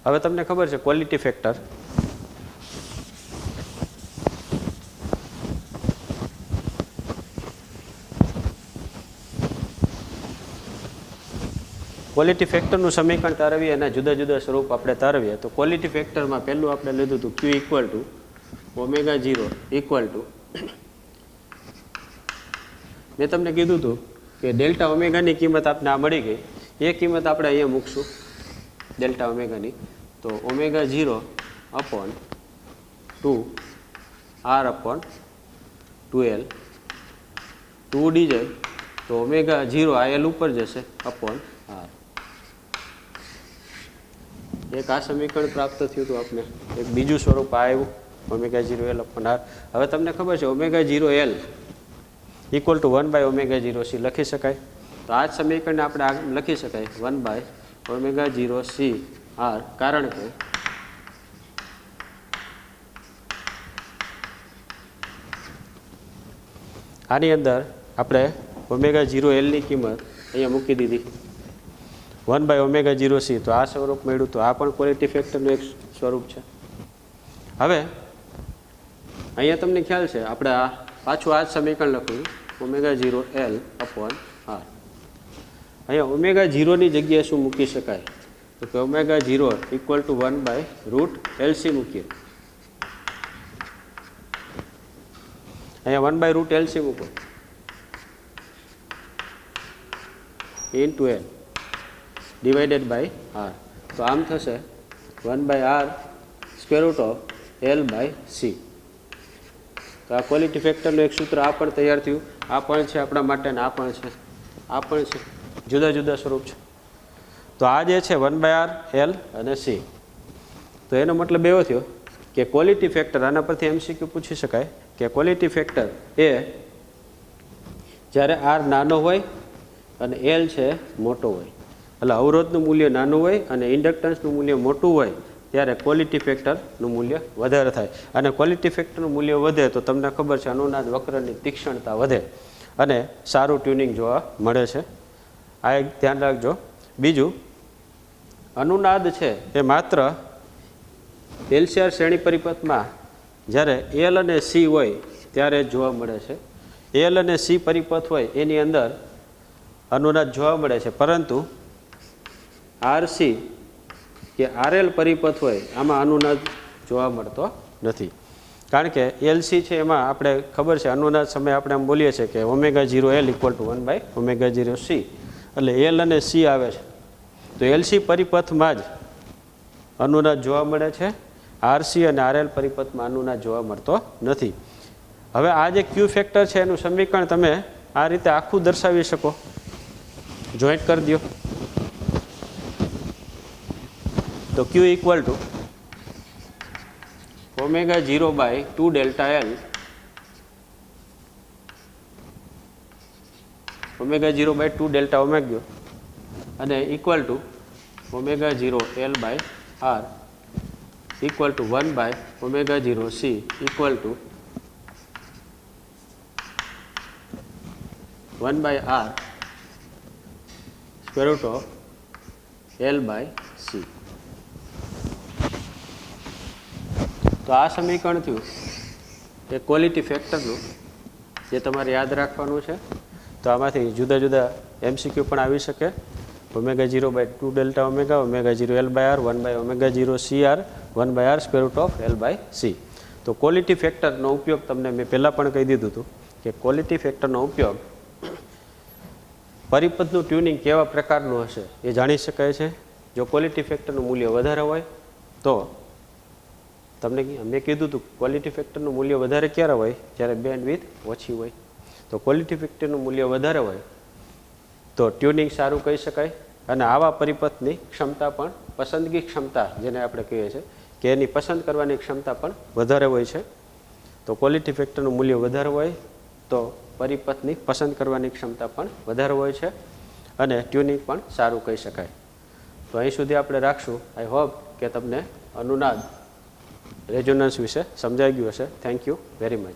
હવે તમને ખબર છે ક્વોલિટી ફેક્ટર ક્વોલિટી ફેક્ટરનું સમીકરણ તારવીએ એના જુદા જુદા સ્વરૂપ આપણે તારવીએ તો ક્વોલિટી ફેક્ટરમાં પહેલું આપણે લીધું હતું Q equal to omega 0 equal two, મેં તમને કીધું હતું કે ડેલ્ટા ઓમેગાની કિંમત આપણે આ મળી ગઈ, એ કિંમત આપણે અહીંયા મૂકશું ડેલ્ટા ઓમેગાની, તો omega 0 upon 2R upon 2L, 2 D જાય તો ઓમેગા 0 આ L ઉપર જશે અપોન R. એક આ સમીકરણ પ્રાપ્ત થયું હતું આપણે, એક બીજું સ્વરૂપ આ આવ્યું ઓમેગા 0L અપોન R. હવે તમને ખબર છે omega 0L equal to 1 by omega 0C લખી શકાય, તો આ જ સમીકરણને આપણે લખી શકાય 1 બાય ઓમેગા 0C R, કારણ કે આની અંદર આપણે ઓમેગા 0Lની કિંમત અહીંયા મૂકી દીધી 1 બાય ઓમેગા 0C, તો આ સ્વરૂપ મળ્યું, તો આ પણ ક્વોલિટી ફેક્ટરનું એક સ્વરૂપ છે. હવે અહીંયા તમને ખ્યાલ છે આપણે આ પાછું આ જ સમીકરણ લખ્યું ઓમેગા 0L અપોન R. અહીંયા ઓમેગા 0ની જગ્યાએ શું મૂકી શકાય, તો કે omega 0 equal to 1 by root LC મૂકીએ. અહીંયા 1 બાય રૂટ LC મૂકો into L divided by R, તો આમ થશે 1 by R square root of L by C. તો આ ક્વોલિટી ફેક્ટરનું એક સૂત્ર આ પણ તૈયાર થયું, આ પણ છે આપણા માટે ને આ પણ છે, આ પણ છે, જુદા જુદા સ્વરૂપ છે. તો આ જે છે 1 બાય R L અને C, તો એનો મતલબ એવો થયો કે ક્વોલિટી ફેક્ટર, આના પરથી MCQ પૂછી શકાય કે ક્વોલિટી ફેક્ટર એ જ્યારે R નાનો હોય અને L છે મોટો હોય, એટલે અવરોધનું મૂલ્ય નાનું હોય અને ઇન્ડક્ટન્સનું મૂલ્ય મોટું હોય ત્યારે ક્વોલિટી ફેક્ટરનું મૂલ્ય વધારે થાય. અને ક્વોલિટી ફેક્ટરનું મૂલ્ય વધે તો તમને ખબર છે અનુનાદ વક્રની તીક્ષ્ણતા વધે અને સારું ટ્યુનિંગ જોવા મળે છે. આ એક ધ્યાન રાખજો. બીજું, અનુનાદ છે એ માત્ર LCR શ્રેણી પરિપથમાં જ્યારે L અને C હોય ત્યારે જોવા મળે છે. L અને C પરિપથ હોય એની અંદર અનુનાદ જોવા મળે છે, પરંતુ RC કે RL પરિપથ હોય આમાં અનુનાદ જોવા મળતો નથી. કારણ કે LC છે એમાં આપણે ખબર છે અનુનાદ સમયે આપણે આમ બોલીએ છીએ કે omega 0L equal to 1 by omega 0C, એટલે L અને C આવે છે, તો LC પરિપથમાં જ અનુનાદ જોવા મળે છે, RC અને RL પરિપથમાં અનુનાદ જોવા મળતો નથી. હવે આ જે Q ફેક્ટર છે એનું સમીકરણ તમે આ રીતે આખું દર્શાવી શકો, જોઈન્ટ કરી દો. તો Q equal to omega 0 by 2 delta L, omega 0 by 2 delta omega અને equal to omega 0 L by R equal to 1 by omega 0 C equal to 1 by R square root of L by C. તો આ સમીકરણ થયું એ ક્વોલિટી ફેક્ટરનું, જે તમારે યાદ રાખવાનું છે. તો આમાંથી જુદા જુદા MCQ પણ આવી શકે. Omega 0 by 2 delta omega, omega 0 L by R, 1 by omega 0 CR, 1 by R square root of L by C. તો ક્વોલિટી ફેક્ટરનો ઉપયોગ તમને મેં પહેલાં પણ કહી દીધું હતું કે ક્વોલિટી ફેક્ટરનો ઉપયોગ પરિપથનું ટ્યુનિંગ કેવા પ્રકારનું હશે એ જાણી શકાય છે. જો ક્વોલિટી ફેક્ટરનું મૂલ્ય વધારે હોય તો તમને મેં કીધું હતું ક્વોલિટી ફેક્ટરનું મૂલ્ય વધારે ક્યારે હોય, જ્યારે બેન્ડવિડ્થ ઓછી હોય. તો ક્વોલિટી ફેક્ટરનું મૂલ્ય વધારે હોય તો ટ્યુનિંગ સારું કહી શકાય, અને આવા પરિપથની ક્ષમતા પણ, પસંદગી ક્ષમતા જેને આપણે કહીએ છીએ કે એની પસંદ કરવાની ક્ષમતા પણ વધારે હોય છે. તો ક્વોલિટી ફેક્ટરનું મૂલ્ય વધારે હોય તો પરિપથની પસંદ કરવાની ક્ષમતા પણ વધારે હોય છે અને ટ્યુનિંગ પણ સારું કહી શકાય. તો અહીં સુધી આપણે રાખશું. આઈ હોપ કે તમને અનુનાદ રેઝોનન્સ વિશે સમજાઈ ગયું હશે. Thank you very much.